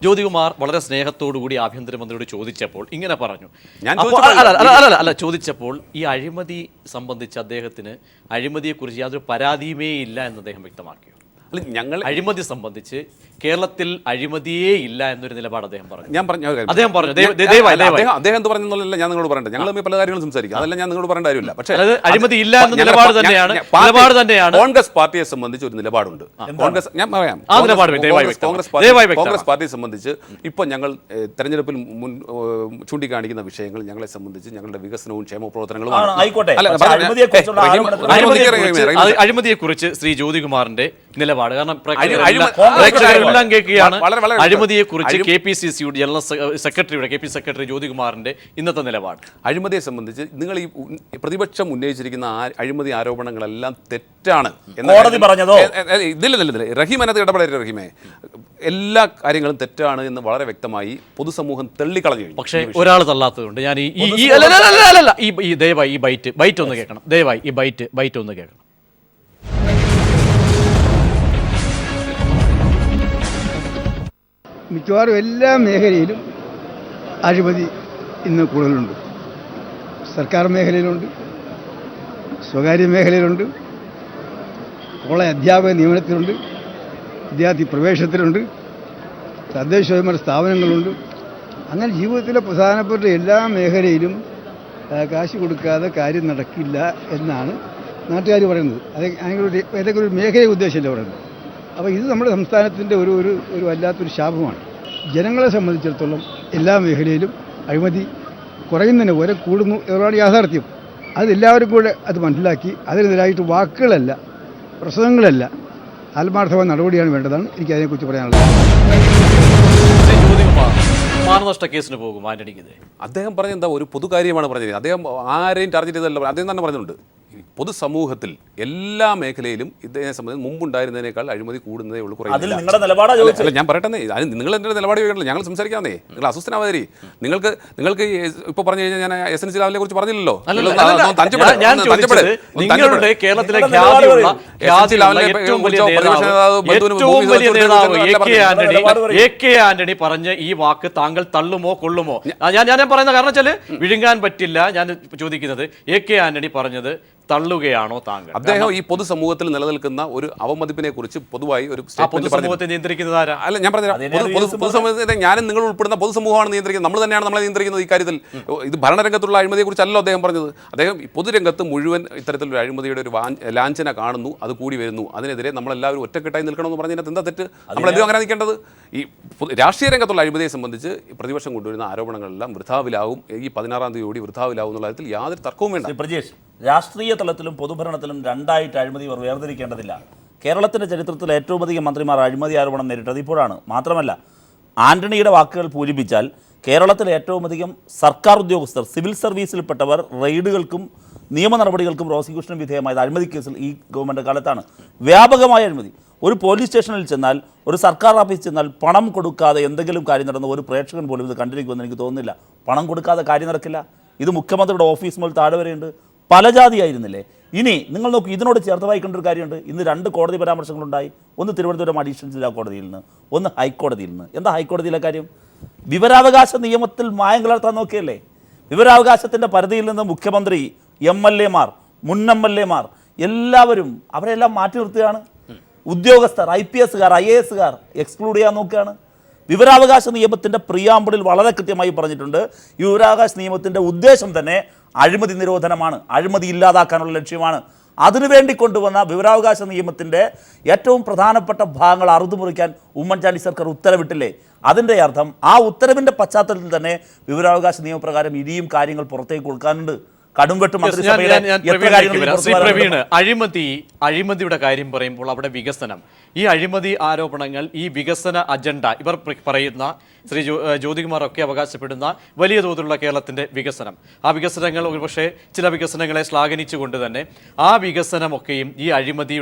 ജ്യോതികുമാർ വളരെ സ്നേഹത്തോടു കൂടി ആഭ്യന്തരമന്ത്രിയോട് ചോദിച്ചപ്പോൾ ഇങ്ങനെ പറഞ്ഞു. ചോദിച്ചപ്പോൾ ഈ അഴിമതി സംബന്ധിച്ച് അദ്ദേഹത്തിന് അഴിമതിയെക്കുറിച്ച് യാതൊരു പരാതിയുമേ ഇല്ല എന്ന് അദ്ദേഹം വ്യക്തമാക്കി. ഞങ്ങൾ അഴിമതി സംബന്ധിച്ച് കേരളത്തിൽ അഴിമതിയേ ഇല്ല എന്നൊരു നിലപാട് അദ്ദേഹം പറഞ്ഞു. അദ്ദേഹം എന്ത് പറഞ്ഞല്ല ഞാൻ നിങ്ങളോട് പറയട്ടെ, ഞങ്ങൾ പല കാര്യങ്ങളും സംസാരിക്കും, അതെല്ലാം ഞാൻ നിങ്ങളോട് പറയേണ്ട കാര്യമില്ല. പക്ഷേ അഴിമതി ഇല്ല എന്ന നിലപാട് തന്നെയാണ്. കോൺഗ്രസ് പാർട്ടിയെ സംബന്ധിച്ച് ഒരു നിലപാടുണ്ട്. കോൺഗ്രസ്, ഞാൻ പറയാം, കോൺഗ്രസ് പാർട്ടിയെ സംബന്ധിച്ച് ഇപ്പോൾ ഞങ്ങൾ തെരഞ്ഞെടുപ്പിൽ ചൂണ്ടിക്കാണിക്കുന്ന വിഷയങ്ങൾ ഞങ്ങളെ സംബന്ധിച്ച് ഞങ്ങളുടെ വികസനവും ക്ഷേമ പ്രവർത്തനങ്ങളുമാണ്. അഴിമതിയെക്കുറിച്ച് ശ്രീ ജ്യോതികുമാറിന്റെ നിലപാട്, കാരണം പ്രേക്ഷകരെല്ലാം കേൾക്കുകയാണ്. അഴിമതിയെക്കുറിച്ച് KPCC-യുടെ ജനറൽ സെക്രട്ടറിയുടെ KPCC സെക്രട്ടറി ജ്യോതികുമാറിന്റെ ഇന്നത്തെ നിലപാട്. അഴിമതിയെ സംബന്ധിച്ച് നിങ്ങൾ ഈ പ്രതിപക്ഷം ഉന്നയിച്ചിരിക്കുന്ന അഴിമതി ആരോപണങ്ങളെല്ലാം തെറ്റാണ് കോടതി പറഞ്ഞതോ? ഇതില്ല, റഹീം അതിനകത്ത് ഇടപെടരുത്. റഹീമേ, എല്ലാ കാര്യങ്ങളും തെറ്റാണ് എന്ന് വളരെ വ്യക്തമായി പൊതുസമൂഹം തള്ളിക്കളഞ്ഞു. പക്ഷേ ഒരാൾ തള്ളാത്തതുകൊണ്ട് ഞാൻ ദയവായി ഈ ബൈറ്റ് ഒന്ന് കേൾക്കണം. ദയവായി ഈ ബൈറ്റ് ഒന്ന് കേൾക്കണം. മിക്കവാറും എല്ലാ മേഖലയിലും അഴിമതി ഇന്ന് കൂടുതലുണ്ട്. സർക്കാർ മേഖലയിലുണ്ട്, സ്വകാര്യ മേഖലയിലുണ്ട്, കോളേജ് അധ്യാപക നിയമനത്തിലുണ്ട്, വിദ്യാർത്ഥി പ്രവേശനത്തിലുണ്ട്, തദ്ദേശ സ്വയംഭരണ സ്ഥാപനങ്ങളുണ്ട്. അങ്ങനെ ജീവിതത്തിലെ പ്രധാനപ്പെട്ട എല്ലാ മേഖലയിലും കാശ് കൊടുക്കാതെ കാര്യം നടക്കില്ല എന്നാണ് നാട്ടുകാർ പറയുന്നത്. ഏതെങ്കിലും ഒരു മേഖലയെ ഉദ്ദേശിച്ചല്ല പറയുന്നത്. അപ്പോൾ ഇത് നമ്മുടെ സംസ്ഥാനത്തിൻ്റെ ഒരു വല്ലാത്തൊരു ശാപമാണ്. ജനങ്ങളെ സംബന്ധിച്ചിടത്തോളം എല്ലാ മേഖലയിലും അഴിമതി കുറയുന്നതിന് പോലെ കൂടുന്നു എന്നതാണ് യാഥാർത്ഥ്യം. അതെല്ലാവരും കൂടെ അത് മനസ്സിലാക്കി അതിനെതിരായിട്ട് വാക്കുകളല്ല, പ്രസംഗങ്ങളല്ല, ആത്മാർത്ഥമായ നടപടിയാണ് വേണ്ടതാണ് എനിക്ക് അതിനെക്കുറിച്ച് പറയാനുള്ളത്. മാനനഷ്ട കേസിന് പോകും ആന്റണിക്കെതിരെ അദ്ദേഹം പറഞ്ഞ എന്താ ഒരു പൊതുകാര്യമാണ് പറഞ്ഞത്. അദ്ദേഹം ആരെയും ടാർഗറ്റ് ചെയ്തല്ല, അദ്ദേഹം തന്നെ പറഞ്ഞിട്ടുണ്ട് പൊതുസമൂഹത്തിൽ എല്ലാ മേഖലയിലും ഇതിനെ സംബന്ധിച്ച് മുമ്പുണ്ടായിരുന്നതിനേക്കാൾ അഴിമതി കൂടുന്നതേ ഉള്ളൂ. അല്ല, ഞാൻ പറയട്ടെ, നിങ്ങൾ എൻ്റെ നിലപാട് ചോദിക്കണല്ലോ, ഞങ്ങൾ സംസാരിക്കാന്നേ, നിങ്ങൾ അസ്വസ്ഥനാവാതിരി. നിങ്ങൾക്ക് ഇപ്പോൾ പറഞ്ഞു കഴിഞ്ഞാൽ ഞാൻ SNC ലാവലിനെ കുറിച്ച് പറഞ്ഞില്ലല്ലോ. നിങ്ങളുടെ കേരളത്തിലെ ആന്റണി പറഞ്ഞ ഈ വാക്ക് താങ്കൾ തള്ളുമോ കൊള്ളുമോ? ഞാൻ പറയുന്ന കാരണം വെച്ചാൽ വിഴുങ്ങാൻ പറ്റില്ല. ഞാൻ ചോദിക്കുന്നത് ആന്റണി പറഞ്ഞത് തള്ളുകയാണോ താങ്കൾ? അദ്ദേഹം ഈ പൊതുസമൂഹത്തിൽ നിലനിൽക്കുന്ന ഒരു അവമതിപ്പിനെ കുറിച്ച് പൊതുവായി ഒരു പൊതുസമൂഹത്തെ നിയന്ത്രിക്കുന്നത് ആരാ? അല്ല, ഞാൻ പറഞ്ഞ പൊതുസമൂഹത്തെ ഞാനും നിങ്ങൾ ഉൾപ്പെടുന്ന പൊതുസമൂഹമാണ് നിയന്ത്രിക്കുന്നത്. നമ്മൾ തന്നെയാണ് നമ്മളെ നിയന്ത്രിക്കുന്നത് ഈ കാര്യത്തിൽ. ഇത് ഭരണരംഗത്തുള്ള അഴിമതിയെ കുറിച്ചല്ലോ അദ്ദേഹം പറഞ്ഞത്. അദ്ദേഹം പൊതുരംഗത്ത് മുഴുവൻ ഇത്തരത്തിലൊരു അഴിമതിയുടെ ഒരു ലാഞ്ചന കാണുന്നു, അത് കൂടി വരുന്നു. അതിനെതിരെ നമ്മളെല്ലാവരും ഒറ്റക്കെട്ടായി നിൽക്കണമെന്ന് പറഞ്ഞതിനകത്ത് എന്താ തെറ്റ്? നമ്മളെല്ലാം അങ്ങനെ നിൽക്കേണ്ടത്. ഈ രാഷ്ട്രീയ രംഗത്തുള്ള അഴിമതിയെ സംബന്ധിച്ച് പ്രതിപക്ഷം കൊണ്ടുവരുന്ന ആരോപണങ്ങളെല്ലാം വൃഥാവിലാവും. ഈ 16-ാം തീയതി വൃഥാവിലാവും എന്നുള്ള കാര്യത്തിൽ യാതൊരു തർക്കവും വേണ്ട. രാഷ്ട്രീയ തലത്തിലും പൊതുഭരണത്തിലും രണ്ടായിട്ട് അഴിമതി ഇവർ വേർതിരിക്കേണ്ടതില്ല. കേരളത്തിൻ്റെ ചരിത്രത്തിൽ ഏറ്റവും അധികം മന്ത്രിമാർ അഴിമതി ആരോപണം നേരിട്ടത് ഇപ്പോഴാണ്. മാത്രമല്ല, ആന്റണിയുടെ വാക്കുകൾ പൂരിപ്പിച്ചാൽ കേരളത്തിലെ ഏറ്റവും അധികം സർക്കാർ ഉദ്യോഗസ്ഥർ, സിവിൽ സർവീസിൽപ്പെട്ടവർ റെയ്ഡുകൾക്കും നിയമ നടപടികൾക്കും പ്രോസിക്യൂഷനും വിധേയമായത് അഴിമതി കേസിൽ ഈ ഗവൺമെൻറ് കാലത്താണ്. വ്യാപകമായ അഴിമതി. ഒരു പോലീസ് സ്റ്റേഷനിൽ ചെന്നാൽ, ഒരു സർക്കാർ ഓഫീസിൽ ചെന്നാൽ പണം കൊടുക്കാതെ എന്തെങ്കിലും കാര്യം നടന്ന ഒരു പ്രേക്ഷകൻ പോലും ഇത് കണ്ടിരിക്കുമെന്ന് എനിക്ക് തോന്നുന്നില്ല. പണം കൊടുക്കാതെ കാര്യം നടക്കില്ല. ഇത് മുഖ്യമന്ത്രിയുടെ ഓഫീസ് മുതൽ താഴെ വരെയുണ്ട്. പല ജാതിയായിരുന്നില്ലേ? ഇനി നിങ്ങൾ നോക്കൂ, ഇതിനോട് ചേർത്ത് വായിക്കേണ്ട ഒരു കാര്യമുണ്ട്. ഇന്ന് 2 കോടതി പരാമർശങ്ങളുണ്ടായി. ഒന്ന് തിരുവനന്തപുരം അഡീഷണൽ ജില്ലാ കോടതിയിൽ നിന്ന്, ഒന്ന് ഹൈക്കോടതിയിൽ നിന്ന്. എന്താ ഹൈക്കോടതിയിലെ കാര്യം? വിവരാവകാശ നിയമത്തിൽ മായം കലർത്താൻ നോക്കിയല്ലേ? വിവരാവകാശത്തിൻ്റെ പരിധിയിൽ നിന്ന് മുഖ്യമന്ത്രി, MLA-മാർ, മുൻ MLA-മാർ എല്ലാവരും അവരെല്ലാം മാറ്റി നിർത്തുകയാണ്. ഉദ്യോഗസ്ഥർ, IPS-കാർ, IAS-കാർ എക്സ്ക്ലൂഡ് ചെയ്യാൻ നോക്കുകയാണ്. വിവരാവകാശ നിയമത്തിൻ്റെ പ്രിയാമ്പിളിൽ വളരെ കൃത്യമായി പറഞ്ഞിട്ടുണ്ട്, വിവരാവകാശ നിയമത്തിൻ്റെ ഉദ്ദേശം തന്നെ അഴിമതി നിരോധനമാണ്, അഴിമതി ഇല്ലാതാക്കാനുള്ള ലക്ഷ്യമാണ്. അതിനുവേണ്ടി കൊണ്ടുവന്ന വിവരാവകാശ നിയമത്തിൻ്റെ ഏറ്റവും പ്രധാനപ്പെട്ട ഭാഗങ്ങൾ അറുതുമുറിക്കാൻ ഉമ്മൻചാണ്ടി സർക്കാർ ഉത്തരവിട്ടില്ലേ? അതിൻ്റെ അർത്ഥം ആ ഉത്തരവിൻ്റെ പശ്ചാത്തലത്തിൽ തന്നെ വിവരാവകാശ നിയമപ്രകാരം ഇനിയും കാര്യങ്ങൾ പുറത്തേക്ക് കൊടുക്കാനുണ്ട്. കടുംവെട്ട് മന്ത്രിസഭയുടെ എത്ര കാര്യങ്ങൾ ശ്രീ പ്രവീണ്, അഴിമതിയുടെ കാര്യം പറയുമ്പോൾ അവിടെ വികസനം, ഈ അഴിമതി ആരോപണങ്ങൾ, ഈ വികസന അജണ്ട, ഇവർ പറയുന്ന ശ്രീ ജ്യോതികുമാർ ഒക്കെ അവകാശപ്പെടുന്ന വലിയ തോതിലുള്ള കേരളത്തിന്റെ വികസനം, ആ വികസനങ്ങൾ ഒരുപക്ഷെ ചില വികസനങ്ങളെ ശ്ലാഘനിച്ചുകൊണ്ട് തന്നെ ആ വികസനമൊക്കെയും ഈ അഴിമതി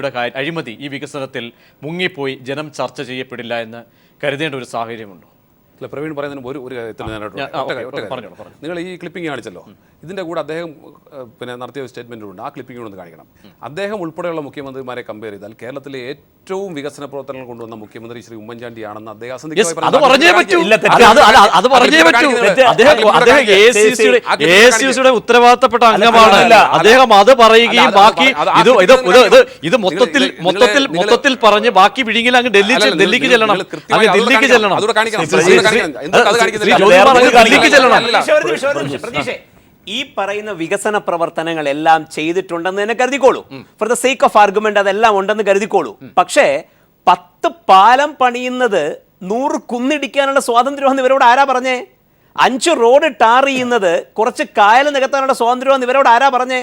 ഈ വികസനത്തിൽ മുങ്ങിപ്പോയി ജനം ചർച്ച ചെയ്യപ്പെടില്ല എന്ന് കരുതേണ്ട ഒരു സാഹചര്യമുണ്ടോ? അല്ല, പ്രവീൺ പറയുന്നതിന് ഒരു കാര്യത്തിൽ നിങ്ങൾ ഈ ക്ലിപ്പിംഗ് കാണിച്ചല്ലോ, ഇതിൻ്റെ കൂടെ അദ്ദേഹം നടത്തിയ സ്റ്റേറ്റ്മെൻറ്റുണ്ട്, ആ ക്ലിപ്പിംഗ് ഒന്ന് കാണിക്കണം. അദ്ദേഹം ഉൾപ്പെടെയുള്ള മുഖ്യമന്ത്രിമാരെ കമ്പയർ ചെയ്താൽ കേരളത്തിലെ ഏറ്റവും വികസന പ്രവർത്തനങ്ങൾ കൊണ്ടുവന്ന മുഖ്യമന്ത്രി ശ്രീ ഉമ്മൻചാണ്ടിയാണെന്ന് അദ്ദേഹം ഉത്തരവാദിത്തപ്പെട്ട അംഗമാണ്. അദ്ദേഹം അത് പറയുകയും ബാക്കി ഇത് മൊത്തത്തിൽ പറഞ്ഞ് ബാക്കി വിഴുങ്ങിൽ അങ്ങ് ഡൽഹിക്ക് ചെല്ലണം, അങ്ങ് ദില്ലിക്ക് ചെല്ലണം. ഈ പറയുന്ന വികസന പ്രവർത്തനങ്ങളെല്ലാം ചെയ്തിട്ടുണ്ടെന്ന് തന്നെ കരുതിക്കോളൂ. For the sake of argument അതെല്ലാം ഉണ്ടെന്ന് കരുതിക്കോളൂ. പക്ഷേ 10 പാലം പണിയുന്നത് 100 കുന്നിടിക്കാനുള്ള സ്വാതന്ത്ര്യമെന്ന് ഇവരോട് ആരാ പറഞ്ഞേ? 5 റോഡ് ടാർ ചെയ്യുന്നത് കുറച്ച് കായൽ നികത്താനുള്ള സ്വാതന്ത്ര്യമെന്ന് ഇവരോട് ആരാ പറഞ്ഞേ?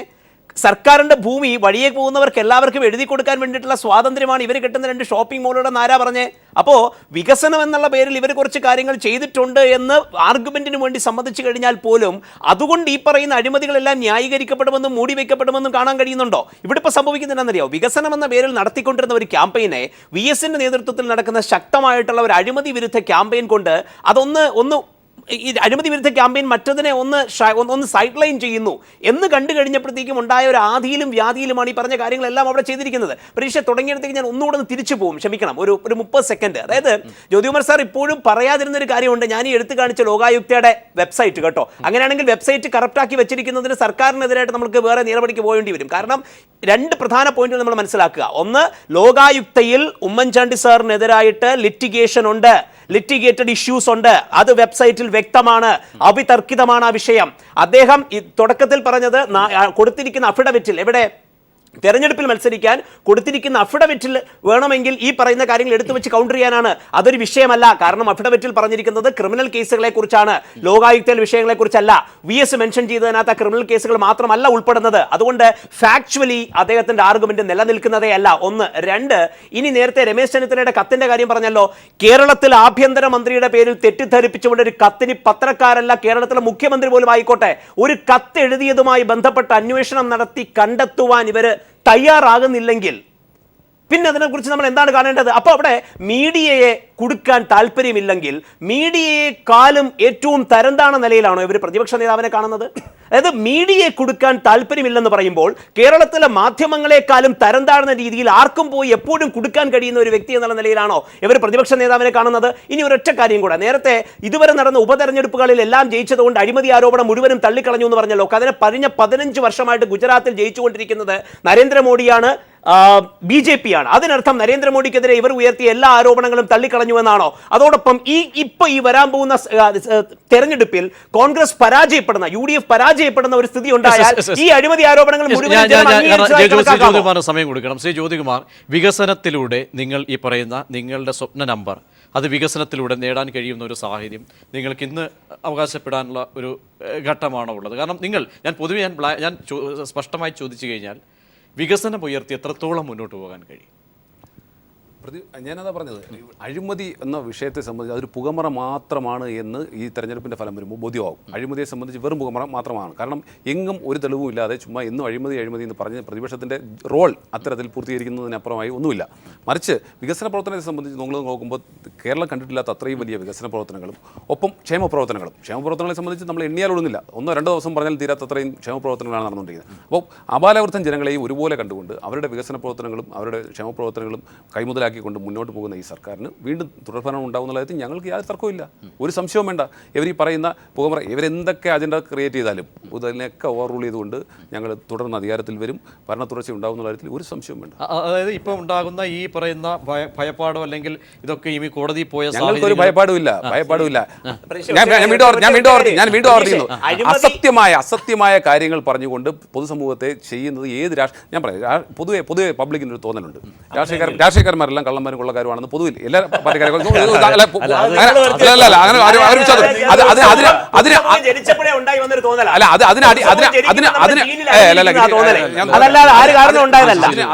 സർക്കാരിന്റെ ഭൂമി വഴിയെ പോകുന്നവർക്ക് എല്ലാവർക്കും എഴുതി കൊടുക്കാൻ വേണ്ടിയിട്ടുള്ള സ്വാതന്ത്ര്യമാണ് ഇവർ കിട്ടുന്ന 2 ഷോപ്പിംഗ് മോളുകളുടെ ആരാ പറഞ്ഞേ? അപ്പോൾ വികസനം എന്നുള്ള പേരിൽ ഇവർ കുറച്ച് കാര്യങ്ങൾ ചെയ്തിട്ടുണ്ട് എന്ന് ആർഗ്യുമെന്റിന് വേണ്ടി സമ്മതിച്ചു കഴിഞ്ഞാൽ പോലും അതുകൊണ്ട് ഈ പറയുന്ന അഴിമതികളെല്ലാം ന്യായീകരിക്കപ്പെടുമെന്നും മൂടി വയ്ക്കപ്പെടുമെന്നും കാണാൻ കഴിയുന്നുണ്ടോ? ഇവിടെ ഇപ്പോൾ സംഭവിക്കുന്നതെന്നറിയോ? വികസനം എന്ന പേരിൽ നടത്തിക്കൊണ്ടിരുന്ന ഒരു ക്യാമ്പയിനെ VS നേതൃത്വത്തിൽ നടക്കുന്ന ശക്തമായിട്ടുള്ള ഒരു അഴിമതി വിരുദ്ധ ക്യാമ്പയിൻ കൊണ്ട് അതൊന്ന് ഈ അഴിമതി വിരുദ്ധ ക്യാമ്പയിൻ മറ്റതിനെ ഒന്ന് സൈഡ് ലൈൻ ചെയ്യുന്നു എന്ന് കണ്ടു കഴിഞ്ഞപ്പോഴത്തേക്കും ഉണ്ടായ ഒരു ആധിയിലും വ്യാധിയിലുമാണ് ഈ പറഞ്ഞ കാര്യങ്ങളെല്ലാം അവിടെ ചെയ്തിരിക്കുന്നത്. പരീക്ഷ തുടങ്ങിയിടത്തേക്ക് ഞാൻ ഒന്നുകൂടെ തിരിച്ചു പോകും, ക്ഷമിക്കണം, ഒരു 30 സെക്കൻഡ്. അതായത് ജ്യോതികുമാർ സാർ ഇപ്പോഴും പറയാതിരുന്ന ഒരു കാര്യമുണ്ട്, ഞാൻ ഈ എടുത്തു കാണിച്ച ലോകായുക്തയുടെ വെബ്സൈറ്റ് കേട്ടോ. അങ്ങനെയാണെങ്കിൽ വെബ്സൈറ്റ് കറക്റ്റാക്കി വെച്ചിരിക്കുന്നതിന് സർക്കാരിനെതിരായിട്ട് നമുക്ക് വേറെ നിലപടിക്ക് പോകേണ്ടി വരും. കാരണം 2 പ്രധാന പോയിന്റുകൾ നമ്മൾ മനസ്സിലാക്കുക. ഒന്ന്, ലോകായുക്തയിൽ ഉമ്മൻചാണ്ടി സാറിനെതിരായിട്ട് ലിറ്റിഗേഷൻ ഉണ്ട്, ലിറ്റിഗേറ്റഡ് ഇഷ്യൂസ് ഉണ്ട്. അത് വെബ്സൈറ്റിൽ വ്യക്തമാണ്, അവിതർക്കിതമാണ് ആ വിഷയം. അദ്ദേഹം തുടക്കത്തിൽ പറഞ്ഞത് കൊടുത്തിരിക്കുന്ന അഫിഡവിറ്റിൽ, എവിടെ തെരഞ്ഞെടുപ്പിൽ മത്സരിക്കാൻ കൊടുത്തിരിക്കുന്ന അഫിഡവിറ്റിൽ വേണമെങ്കിൽ ഈ പറയുന്ന കാര്യങ്ങൾ എടുത്തു വെച്ച് കൗണ്ടർ ചെയ്യാനാണ്. അതൊരു വിഷയമല്ല. കാരണം അഫിഡവിറ്റിൽ പറഞ്ഞിരിക്കുന്നത് ക്രിമിനൽ കേസുകളെ കുറിച്ചാണ്, ലോകായുക്തയിൽ വിഷയങ്ങളെ കുറിച്ചല്ല. VS മെൻഷൻ ചെയ്തതിനകത്ത് ക്രിമിനൽ കേസുകൾ മാത്രമല്ല ഉൾപ്പെടുന്നത്. അതുകൊണ്ട് ഫാക്ച്വലി അദ്ദേഹത്തിന്റെ ആർഗ്യുമെന്റ് നിലനിൽക്കുന്നതേ അല്ല. 1. 2, ഇനി നേരത്തെ രമേശ് ചെന്നിത്തലയുടെ കത്തിന്റെ കാര്യം പറഞ്ഞല്ലോ. കേരളത്തിൽ ആഭ്യന്തരമന്ത്രിയുടെ പേരിൽ തെറ്റിദ്ധരിപ്പിച്ചുകൊണ്ട് ഒരു കത്തിന് പത്രക്കാരല്ല, കേരളത്തിലെ മുഖ്യമന്ത്രി പോലും ആയിക്കോട്ടെ, ഒരു കത്ത് എഴുതിയതുമായി ബന്ധപ്പെട്ട അന്വേഷണം നടത്തി കണ്ടെത്തുവാൻ ഇവര് തയ്യാറാകുന്നില്ലെങ്കിൽ പിന്നെ അതിനെക്കുറിച്ച് നമ്മൾ എന്താണ് കാണേണ്ടത്? അപ്പോൾ അവിടെ മീഡിയയെ കൊടുക്കാൻ താല്പര്യമില്ലെങ്കിൽ മീഡിയയെക്കാളും ഏറ്റവും തരംതാണ നിലയിലാണോ ഇവർ പ്രതിപക്ഷ നേതാവിനെ കാണുന്നത്? അതായത് മീഡിയയെ കൊടുക്കാൻ താല്പര്യമില്ലെന്ന് പറയുമ്പോൾ കേരളത്തിലെ മാധ്യമങ്ങളെക്കാളും തരംതാഴ്ന്ന രീതിയിൽ ആർക്കും പോയി എപ്പോഴും കൊടുക്കാൻ കഴിയുന്ന ഒരു വ്യക്തി എന്നുള്ള നിലയിലാണോ ഇവർ പ്രതിപക്ഷ നേതാവിനെ കാണുന്നത്? ഇനി ഒരൊറ്റ കാര്യം കൂടെ, നേരത്തെ ഇതുവരെ നടന്ന ഉപതെരഞ്ഞെടുപ്പുകളിൽ എല്ലാം ജയിച്ചതുകൊണ്ട് അഴിമതി ആരോപണം മുഴുവനും തള്ളിക്കളഞ്ഞു എന്ന് പറഞ്ഞല്ലോ. അതിനെ 15 വർഷമായിട്ട് ഗുജറാത്തിൽ ജയിച്ചുകൊണ്ടിരിക്കുന്നത് നരേന്ദ്രമോദിയാണ്, BJP ആണ്. അതിനർത്ഥം നരേന്ദ്രമോദിക്കെതിരെ ഇവർ ഉയർത്തിയ എല്ലാ ആരോപണങ്ങളും തള്ളിക്കളഞ്ഞു എന്നാണോ? അതോടൊപ്പം ഈ വരാൻ പോകുന്ന തെരഞ്ഞെടുപ്പിൽ കോൺഗ്രസ് പരാജയപ്പെടുന്ന, UDF പരാജയപ്പെടുന്ന ഒരു സ്ഥിതി ഉണ്ടായാൽ ഈ അഴിമതി ആരോപണങ്ങൾ സമയം കൊടുക്കണം. ശ്രീ ജ്യോതികുമാർ, വികസനത്തിലൂടെ നിങ്ങൾ ഈ പറയുന്ന നിങ്ങളുടെ സ്വപ്ന നമ്പർ അത് വികസനത്തിലൂടെ നേടാൻ കഴിയുന്ന ഒരു സാഹചര്യം നിങ്ങൾക്ക് ഇന്ന് അവകാശപ്പെടാനുള്ള ഒരു ഘട്ടമാണോ ഉള്ളത്? കാരണം ഞാൻ സ്പഷ്ടമായി ചോദിച്ചു കഴിഞ്ഞാൽ വികസനം ഉയർത്തി എത്രത്തോളം മുന്നോട്ട് പോകാൻ കഴിയും? ഞാനതാ പറഞ്ഞത്, അഴിമതി എന്ന വിഷയത്തെ സംബന്ധിച്ച് അതൊരു പുകമറ മാത്രമാണ് എന്ന് ഈ തെരഞ്ഞെടുപ്പിൻ്റെ ഫലം വരുമ്പോൾ ബോധ്യമാകും. അഴിമതിയെ സംബന്ധിച്ച് വെറും പുകമറ മാത്രമാണ്. കാരണം എങ്ങും ഒരു തെളിവും ഇല്ലാതെ ചുമ്മാ എന്നും അഴിമതി എന്ന് പറഞ്ഞ് പ്രതിപക്ഷത്തിൻ്റെ റോൾ അത്തരത്തിൽ പൂർത്തീകരിക്കുന്നതിനപ്പുറമായി ഒന്നുമില്ല. മറിച്ച് വികസന പ്രവർത്തനത്തെ സംബന്ധിച്ച് നമ്മൾ നോക്കുമ്പോൾ കേരളം കണ്ടിട്ടില്ലാത്ത അത്രയും വലിയ വികസന പ്രവർത്തനങ്ങളും ഒപ്പം ക്ഷേമ പ്രവർത്തനങ്ങളെ സംബന്ധിച്ച് നമ്മൾ എണ്ണിയാലൊന്നുമില്ല, 1-2 ദിവസം പറഞ്ഞാൽ തീരാത്ത അത്രയും ക്ഷേമ പ്രവർത്തനങ്ങളാണ് നടന്നുകൊണ്ടിരിക്കുന്നത്. അപ്പോൾ ആബാലവൃദ്ധം ജനങ്ങളെയും ഒരുപോലെ കണ്ടുകൊണ്ട് അവരുടെ വികസന പ്രവർത്തനങ്ങളും അവരുടെ ക്ഷേമ പ്രവർത്തനങ്ങളും കൈമുതലാക്കി കൊണ്ട് മുന്നോട്ട് പോകുന്ന ഈ സർക്കാരിന് വീണ്ടും തുടർഭരണം ഉണ്ടാകുന്ന കാര്യത്തിൽ ഞങ്ങൾക്ക് യാതൊരു തർക്കമില്ല, ഒരു സംശയവും വേണ്ട. ഇവർ ഈ പറയുന്ന പുകമറ, ഇവരെന്തൊക്കെ അജണ്ട ക്രിയേറ്റ് ചെയ്താലും ഇതിനെയൊക്കെ ഓവർ റൂൾ ചെയ്തുകൊണ്ട് ഞങ്ങൾ തുടർന്ന് അധികാരത്തിൽ വരും, ഭരണ തുടർച്ച ഉണ്ടാകുന്ന കാര്യത്തിൽ ഒരു സംശയവും വേണ്ട. അതായത് ഇപ്പോൾ ഉണ്ടാകുന്ന ഈ പറയുന്ന ഭയപ്പാടോ അല്ലെങ്കിൽ ഇതൊക്കെ ഈ കോടതി പോയ ഞങ്ങൾക്കൊരു ഭയപ്പാടുമില്ല. ഞാൻ വീണ്ടും ആവർത്തിക്കുന്നു, അസത്യമായ കാര്യങ്ങൾ പറഞ്ഞുകൊണ്ട് പൊതുസമൂഹത്തെ ചെയ്യുന്നത് ഏത് ഞാൻ പറയാം, പൊതുവെ പബ്ലിക്കിൻ്റെ ഒരു തോന്നലുണ്ട്, രാഷ്ട്രീയക്കാരന്മാരെല്ലാം കള്ളൻ കള്ളന്മാരും കൊള്ളക്കാരുമാണെന്ന് പൊതുവിൽ എല്ലാ പാർട്ടിക്കാരെ ജനിച്ചപ്പോഴേ ഉണ്ടായി വന്നൊരു തോന്നല. അല്ല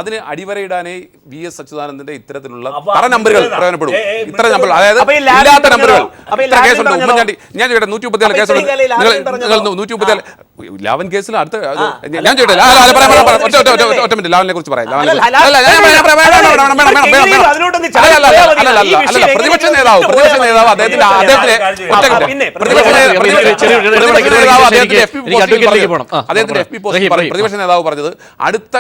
അതിന് അടിവരയിടാനേ VS അച്യുതാനന്ദന്റെ ഇത്തരത്തിലുള്ള തറ നമ്പറുകൾ പ്രയോജനപ്പെടും. ഇത്ര നമ്പർ, അതായത് ഇല്ലാത്ത നമ്പറുകൾ. ഇത്ര കേസുണ്ട് ഉമ്മൻചാണ്ടി, ഞാൻ ചോദിക്കട്ടെ 134 കേസുണ്ട്. നിങ്ങൾ 134 ലാവൻ കേസിൽ അടുത്ത ഞാൻ ചോദിക്കട്ടെ ഒറ്റ മിനിറ്റ് ലാവനെ കുറിച്ച് പറയാം. പ്രതിപക്ഷ നേതാവ് അദ്ദേഹത്തിന്റെ പ്രതിപക്ഷ നേതാവ് പറഞ്ഞത് അടുത്ത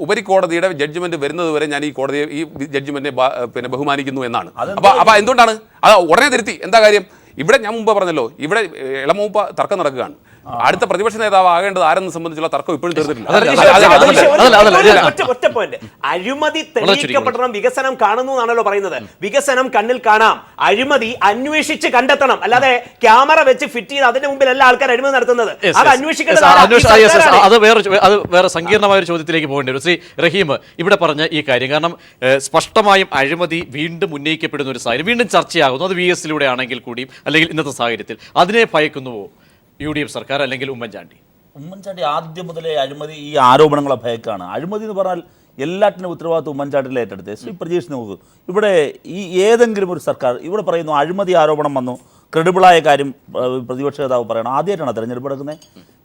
ഉപരിക്കോടതിയുടെ ജഡ്ജ്മെന്റ് വരുന്നത് വരെ ഞാൻ ഈ കോടതിയെ ഈ ജഡ്ജ്മെന്റിനെ പിന്നെ ബഹുമാനിക്കുന്നു എന്നാണ്. അപ്പൊ എന്തുകൊണ്ടാണ് അത് ഉടനെ തിരുത്തി? എന്താ കാര്യം? ഇവിടെ ഞാൻ മുമ്പ് പറഞ്ഞല്ലോ, ഇവിടെ ഇളമൂപ്പ തർക്കം നടക്കുകയാണ്. അടുത്ത പ്രതിപക്ഷ നേതാവ് ആകേണ്ടത് ആരെന്ന് സംബന്ധിച്ചുള്ള തർക്കം ഇപ്പോഴും തീർന്നിട്ടില്ല. ഒറ്റ പോയിന്റ്, അഴിമതി തെളിയിക്കപ്പെടണം, വികസനം കാണുന്നു എന്നാണല്ലോ പറയുന്നത്. വികസനം കണ്ണിൽ കാണാം, അഴിമതി അന്വേഷിച്ച് കണ്ടെത്തണം. അല്ലാതെ ക്യാമറ വെച്ച് ഫിറ്റ് ചെയ്ത് അതിന്റെ മുമ്പിൽ എല്ലാ ആൾക്കാർ അഴിമതി നടത്തുന്നത്. അത് അന്വേഷിക്കേണ്ടത്. അത് വേറെ സങ്കീർണമായ ഒരു ചോദ്യത്തിലേക്ക് പോകേണ്ടി വരും. ശ്രീ റഹീം ഇവിടെ പറഞ്ഞ ഈ കാര്യം, കാരണം സ്പഷ്ടമായും അഴിമതി വീണ്ടും ഉന്നയിക്കപ്പെടുന്ന ഒരു സാഹചര്യം, വീണ്ടും ചർച്ചയാകുന്നു. അത് VS-ലൂടെ ആണെങ്കിൽ കൂടിയും അല്ലെങ്കിൽ ഇന്നത്തെ സാഹചര്യത്തിൽ അതിനെ ഭയക്കുന്നുവോ UDF സർക്കാർ അല്ലെങ്കിൽ ഉമ്മൻചാണ്ടി? ഉമ്മൻചാണ്ടി ആദ്യം മുതലേ അഴിമതി ഈ ആരോപണങ്ങളെ ഭയക്കാണ്. അഴിമതി എന്ന് പറഞ്ഞാൽ എല്ലാറ്റിനും ഉത്തരവാദിത്വം ഉമ്മൻചാണ്ടിയിൽ ഏറ്റെടുത്ത്. ശ്രീ പ്രജീഷ് നോക്കൂ, ഇവിടെ ഈ ഏതെങ്കിലും ഒരു സർക്കാർ ഇവിടെ പറയുന്നു അഴിമതി ആരോപണം വന്നു, ക്രെഡിബിളായ കാര്യം പ്രതിപക്ഷ നേതാവ് പറയണം. ആദ്യമായിട്ടാണ് തെരഞ്ഞെടുപ്പ് നടക്കുന്നത്.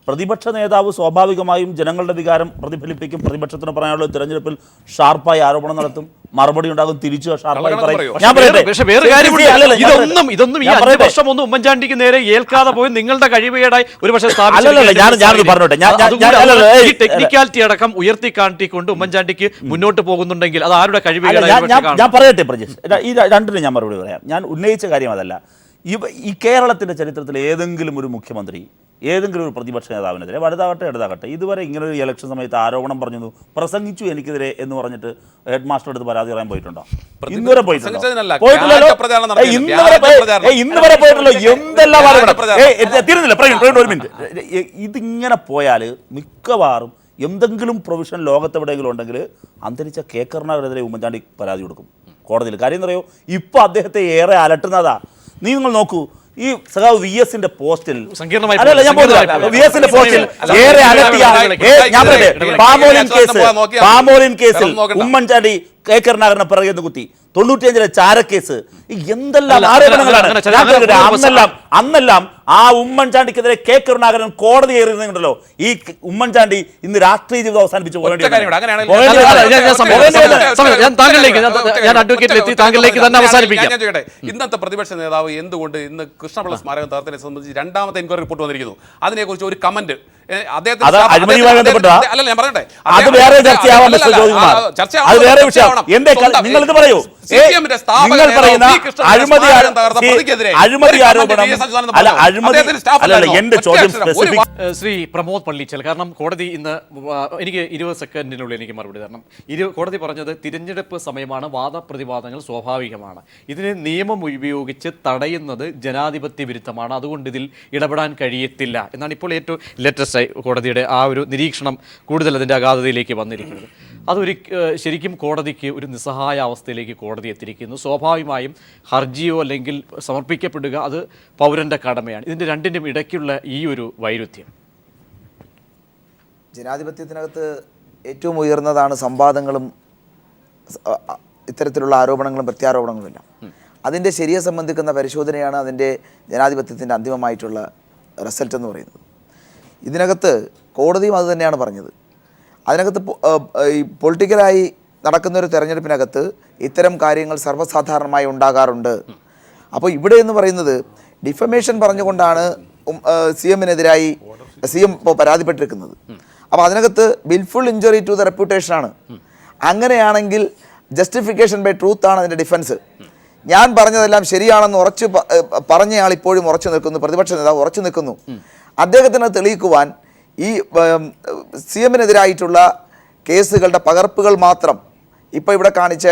പ്രതിപക്ഷ നേതാവ് സ്വാഭാവികമായും ജനങ്ങളുടെ വികാരം പ്രതിഫലിപ്പിക്കും. പ്രതിപക്ഷത്തിന് പറയാനുള്ള തെരഞ്ഞെടുപ്പിൽ ഷാർപ്പായി ആരോപണം നടത്തും, മറുപടി ഉണ്ടാകും, തിരിച്ചു ഷാർപ്പായി പറയും. ഞാൻ പറയട്ടെ, പക്ഷേ വേറെ കാര്യമുണ്ട്. ഇതൊന്നും ഈ 5 വർഷം ഒന്നും ഉമ്മൻചാണ്ടിക്ക് നേരെ ഏൽക്കാതെ പോയി നിങ്ങളുടെ കഴിവുകേടായി ഒരു പക്ഷേ ടെക്നിക്കാലിറ്റി അടക്കം ഉയർത്തി കാട്ടിക്കൊണ്ട് ഉമ്മൻചാണ്ടിക്ക് മുന്നോട്ട് പോകുന്നുണ്ടെങ്കിൽ അത് ആരുടെ കഴിവുകേടായി? ഞാൻ പറയട്ടെ പ്രജേഷ്, ഈ രണ്ടിനും ഞാൻ മറുപടി പറയാം. ഞാൻ ഉന്നയിച്ച കാര്യം അതല്ല. ഈ കേരളത്തിന്റെ ചരിത്രത്തിൽ ഏതെങ്കിലും ഒരു മുഖ്യമന്ത്രി ഏതെങ്കിലും ഒരു പ്രതിപക്ഷ നേതാവിനെതിരെ വലുതാകട്ടെ ഇടതാകട്ടെ ഇതുവരെ ഇങ്ങനെ ഒരു ഇലക്ഷൻ സമയത്ത് ആരോപണം പറഞ്ഞു, പ്രസംഗിച്ചു എനിക്കെതിരെ എന്ന് പറഞ്ഞിട്ട് ഹെഡ് മാസ്റ്റർ അടുത്ത് പരാതി പറയാൻ പോയിട്ടുണ്ടോ? ഇന്നുവരെ പോയിട്ടുണ്ടോ? ഇന്നുവരെ പോയിട്ടുള്ളൂ. എന്തെല്ലാം തീരുന്നില്ല. ഒരു മിനിറ്റ്, ഇതിങ്ങനെ പോയാൽ മിക്കവാറും എന്തെങ്കിലും പ്രൊവിഷൻ ലോകത്തെവിടെയെങ്കിലും ഉണ്ടെങ്കിൽ അന്തരിച്ച കെ കരുണാകരനെതിരെ ഉമ്മൻചാണ്ടി പരാതി കൊടുക്കും കോടതിയിൽ. കാര്യം എന്ന് പറയുമോ, ഇപ്പോൾ അദ്ദേഹത്തെ ഏറെ അലട്ടുന്നതാ. നിങ്ങൾ നോക്കൂ, ഈ സഖാവ് VS-ന്റെ പോസ്റ്റിൽ VS-ന്റെ പോസ്റ്റിൽ ഏറെ അലട്ടിയ പാമോലിൻ കേസിൽ ഉമ്മൻചാണ്ടി കെ കരുണാകരനെ പിറകെ കുത്തി 95-ലെ ചാരക്കേസ്, എന്തെല്ലാം ആരോപണങ്ങളാണ്. അന്നെല്ലാം ആ ഉമ്മൻചാണ്ടിക്കെതിരെ കെ കരുണാകരൻ കോടതി കയറിയിരുന്നുണ്ടല്ലോ. ഈ ഉമ്മൻചാണ്ടി ഇന്ന് രാഷ്ട്രീയ ജീവിതം അവസാനിപ്പിച്ചു ഇന്നത്തെ പ്രതിപക്ഷ നേതാവ് എന്തുകൊണ്ട് ഇന്ന് കൃഷ്ണപിള്ള സ്മാരക തകർത്തതിനെ സംബന്ധിച്ച് 2ാമത്തെ എൻക്വയറി റിപ്പോർട്ട് വന്നിരിക്കുന്നു. അതിനെക്കുറിച്ച് ഒരു കമന്റ് നിങ്ങളിത് പറയൂ. ശ്രീ പ്രമോദ് പള്ളിച്ചൽ, കാരണം കോടതി ഇന്ന് എനിക്ക് 20 സെക്കൻഡിനുള്ളിൽ എനിക്ക് മറുപടി തരണം. കോടതി പറഞ്ഞത് തിരഞ്ഞെടുപ്പ് സമയമാണ്, വാദപ്രതിവാദങ്ങൾ സ്വാഭാവികമാണ്, ഇതിനെ നിയമം ഉപയോഗിച്ച് തടയുന്നത് ജനാധിപത്യ വിരുദ്ധമാണ്, അതുകൊണ്ട് ഇതിൽ ഇടപെടാൻ കഴിയത്തില്ല എന്നാണ് ഇപ്പോൾ ഏറ്റവും ലേറ്റസ്റ്റ് കോടതിയുടെ ആ ഒരു നിരീക്ഷണം കൂടുതൽ അതിൻ്റെ അഗാധതയിലേക്ക് വന്നിരിക്കുന്നത്. അതൊരു ശരിക്കും കോടതിക്ക് ഒരു നിസ്സഹായ അവസ്ഥയിലേക്ക് കോടതി എത്തിയിരിക്കുന്നു. സ്വാഭാവികമായും ഹർജിയോ അല്ലെങ്കിൽ സമർപ്പിക്കപ്പെടുക അത് പൗരൻ്റെ കടമയാണ്. ഇതിൻ്റെ രണ്ടിൻ്റെയും ഇടയ്ക്കുള്ള ഈ ഒരു വൈരുദ്ധ്യം, ജനാധിപത്യത്തിനകത്ത് ഏറ്റവും ഉയർന്നതാണ് സംവാദങ്ങളും ഇത്തരത്തിലുള്ള ആരോപണങ്ങളും പ്രത്യാരോപണങ്ങളുമെല്ലാം. അതിൻ്റെ ശരിയെ സംബന്ധിക്കുന്ന പരിശോധനയാണ് അതിൻ്റെ ജനാധിപത്യത്തിൻ്റെ അന്തിമമായിട്ടുള്ള റിസൾട്ട് എന്ന് പറയുന്നത്. ഇതിനകത്ത് കോടതിയും അത് തന്നെയാണ് പറഞ്ഞത്. അതിനകത്ത് ഈ പൊളിറ്റിക്കലായി നടക്കുന്നൊരു തെരഞ്ഞെടുപ്പിനകത്ത് ഇത്തരം കാര്യങ്ങൾ സർവ്വസാധാരണമായി ഉണ്ടാകാറുണ്ട്. അപ്പോൾ ഇവിടെ എന്ന് പറയുന്നത് ഡിഫമേഷൻ പറഞ്ഞുകൊണ്ടാണ് CM-നെതിരായി CM ഇപ്പോൾ പരാതിപ്പെട്ടിരിക്കുന്നത്. അപ്പോൾ അതിനകത്ത് വിൽഫുൾ ഇഞ്ചുറി ടു ദ റെപ്യൂട്ടേഷനാണ്. അങ്ങനെയാണെങ്കിൽ ജസ്റ്റിഫിക്കേഷൻ ബൈ ട്രൂത്ത് ആണ് അതിൻ്റെ ഡിഫൻസ്. ഞാൻ പറഞ്ഞതെല്ലാം ശരിയാണെന്ന് ഉറച്ചു പറഞ്ഞയാൾ ഇപ്പോഴും ഉറച്ചു നിൽക്കുന്നു, പ്രതിപക്ഷ നേതാവ് ഉറച്ചു നിൽക്കുന്നു. അദ്ദേഹത്തിന് തെളിയിക്കുവാൻ ഈ CM-നെതിരായിട്ടുള്ള കേസുകളുടെ പകർപ്പുകൾ മാത്രം ഇപ്പോൾ ഇവിടെ കാണിച്ച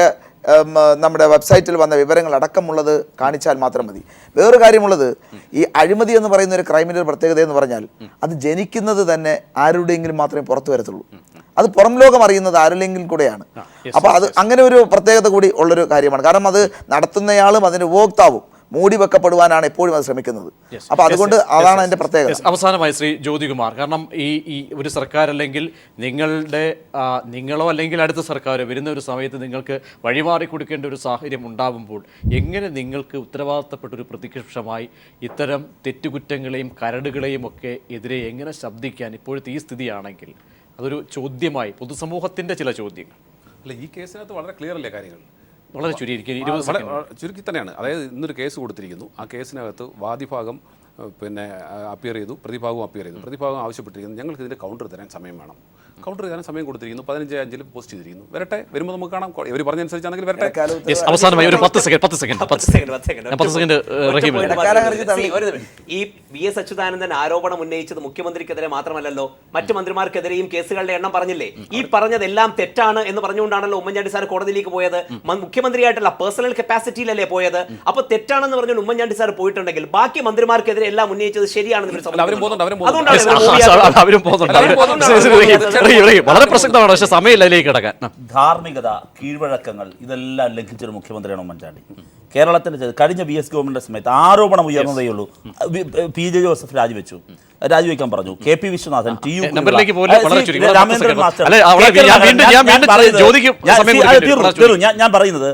നമ്മുടെ വെബ്സൈറ്റിൽ വന്ന വിവരങ്ങൾ അടക്കമുള്ളത് കാണിച്ചാൽ മാത്രം മതി. വേറൊരു കാര്യമുള്ളത്, ഈ അഴിമതി എന്ന് പറയുന്ന ഒരു ക്രൈമിൻ്റെ ഒരു പ്രത്യേകത എന്ന് പറഞ്ഞാൽ അത് ജനിക്കുന്നത് തന്നെ ആരുടെയെങ്കിലും മാത്രമേ പുറത്തു വരത്തുള്ളൂ. അത് പുറം ലോകം അറിയുന്നത് ആരിലെങ്കിലും കൂടെയാണ്. അപ്പോൾ അത് അങ്ങനെ ഒരു പ്രത്യേകത കൂടി ഉള്ളൊരു കാര്യമാണ്. കാരണം അത് നടത്തുന്നയാളും അതിൻ്റെ ഉപഭോക്താവും മൂടി വെക്കപ്പെടുവാനാണ് എപ്പോഴും അത് ശ്രമിക്കുന്നത്. അപ്പോൾ അതുകൊണ്ട് അതാണ് അതിൻ്റെ പ്രത്യേകത. അവസാനമായി ശ്രീ ജ്യോതികുമാർ, കാരണം ഈ ഒരു സർക്കാർ അല്ലെങ്കിൽ നിങ്ങളോ അല്ലെങ്കിൽ അടുത്ത സർക്കാരോ വരുന്ന ഒരു സമയത്ത് നിങ്ങൾക്ക് വഴിമാറി കൊടുക്കേണ്ട ഒരു സാഹചര്യം ഉണ്ടാകുമ്പോൾ എങ്ങനെ നിങ്ങൾക്ക് ഉത്തരവാദിത്തപ്പെട്ടൊരു പ്രതിപക്ഷമായി ഇത്തരം തെറ്റുകുറ്റങ്ങളെയും കരടുകളെയും ഒക്കെ എതിരെ എങ്ങനെ ശബ്ദിക്കാൻ ഇപ്പോഴത്തെ ഈ സ്ഥിതിയാണെങ്കിൽ അതൊരു ചോദ്യമായി പൊതുസമൂഹത്തിൻ്റെ ചില ചോദ്യങ്ങൾ. അല്ല, ഈ കേസിനകത്ത് വളരെ ക്ലിയർ അല്ലേ കാര്യങ്ങൾ? വളരെ ചുരുക്കി തന്നെയാണ്. അതായത് ഇന്നൊരു കേസ് കൊടുത്തിരിക്കുന്നു. ആ കേസിനകത്ത് വാദിഭാഗം പിന്നെ അപ്പിയർ ചെയ്തു, പ്രതിഭാഗവും അപ്പിയർ ചെയ്തു. പ്രതിഭാഗം ആവശ്യപ്പെട്ടിരിക്കുന്നു ഞങ്ങൾക്ക് ഇതിൻ്റെ കൗണ്ടർ തരാൻ സമയം വേണം. കൗണ്ടർ തരാൻ സമയം കൊടുത്തിരിക്കുന്നു. 15/5 പോസ്റ്റ് ചെയ്തിരിക്കുന്നു. വരട്ടെ, വരുമ്പോൾ നമുക്ക് കാണാം. ഇവർ പറഞ്ഞനുസരിച്ചാണെങ്കിൽ വരട്ടെ. അവസാനമായി ഒരു 10 സെക്കൻഡ് ഈ VS അച്യുതാനന്ദൻ ആരോപണം ഉന്നയിച്ചത് മുഖ്യമന്ത്രിക്കെതിരെ മാത്രമല്ലല്ലോ, മറ്റു മന്ത്രിമാർക്കെതിരെയും കേസുകളുടെ എണ്ണം പറഞ്ഞില്ലേ? ഈ പറഞ്ഞതെല്ലാം തെറ്റാണ് എന്ന് പറഞ്ഞുകൊണ്ടാണല്ലോ ഉമ്മൻചാണ്ടി സാർ കോടതിയിലേക്ക് പോയത്. മുഖ്യമന്ത്രിയായിട്ടുള്ള പേഴ്സണൽ കപ്പാസിറ്റിയിലല്ലേ പോയത്? അപ്പൊ തെറ്റാണെന്ന് പറഞ്ഞുകൊണ്ട് ഉമ്മൻചാണ്ടി സാർ പോയിട്ടുണ്ടെങ്കിൽ ബാക്കി മന്ത്രിമാർക്കെതിരെ എല്ലാം ഉന്നയിച്ചത് ശരിയാണെന്ന് വളരെ പ്രസക്തമാണ്. പക്ഷെ സമയമില്ല അതിലേക്ക് കിടക്കാൻ. ധാർമ്മികത, കീഴ്വഴക്കങ്ങൾ ഇതെല്ലാം ലംഘിച്ചൊരു മുഖ്യമന്ത്രിയാണ് ഉമ്മൻചാണ്ടി. കേരളത്തിന്റെ കഴിഞ്ഞ VS ഗവൺമെന്റിന്റെ സമയത്ത് ആരോപണം ഉയർന്നതേയുള്ളൂ. PJ ജോസഫ് രാജിവെക്കാൻ പറഞ്ഞു. KP വിശ്വനാഥൻ, ഞാൻ പറയുന്നത്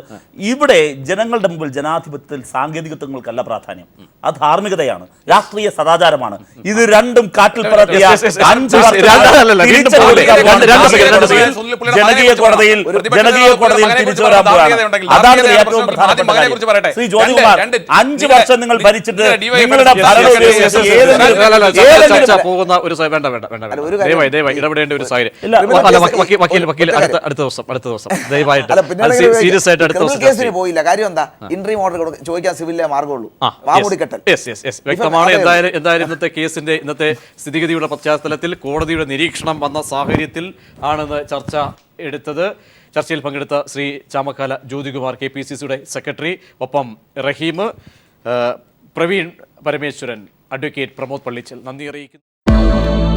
ഇവിടെ ജനങ്ങളുടെ മുമ്പിൽ ജനാധിപത്യത്തിൽ സാങ്കേതികത്വങ്ങൾക്കല്ല പ്രാധാന്യം, അത് ധാർമ്മികതയാണ്, രാഷ്ട്രീയ സദാചാരമാണ്. ഇത് രണ്ടും കാറ്റിൽ പറത്തിയ ജനകീയ കോടതിയിൽ തിരിച്ചു വരാൻ പോവുകയാണ്. അതാണ് ഏറ്റവും പ്രധാനപ്പെട്ട കാര്യം. ശ്രീ ജ്യോതികുമാർ, 5 വർഷം നിങ്ങൾ ഭരിച്ചിട്ട് നിങ്ങളുടെ ഇടപെടേണ്ട ഒരു സാഹചര്യം. അടുത്ത ദിവസം ദയവായിട്ട് സീരിയസ് ആയിട്ട് അടുത്ത ദിവസം പോയില്ല. കാര്യം എന്താ? ഇൻട്രീം ഓർഡർ ചോദിക്കാൻ സിവിലിലെ മാർഗമുള്ളൂ. വ്യക്തമാണ്. എന്തായാലും ഇന്നത്തെ സ്ഥിതിഗതിയുടെ പശ്ചാത്തലത്തിൽ കോടതിയുടെ നിരീക്ഷണം വന്ന സാഹചര്യത്തിൽ ആണെന്ന് ചർച്ച എടുത്തത്. ചർച്ചയിൽ പങ്കെടുത്ത ശ്രീ ചാമക്കാല ജ്യോതികുമാർ, KPCCയുടെ സെക്രട്ടറി, ഒപ്പം റഹീം, പ്രവീൺ പരമേശ്വരൻ, അഡ്വക്കേറ്റ് പ്രമോദ് പള്ളിച്ചൽ, നന്ദി അറിയിക്കുന്നു.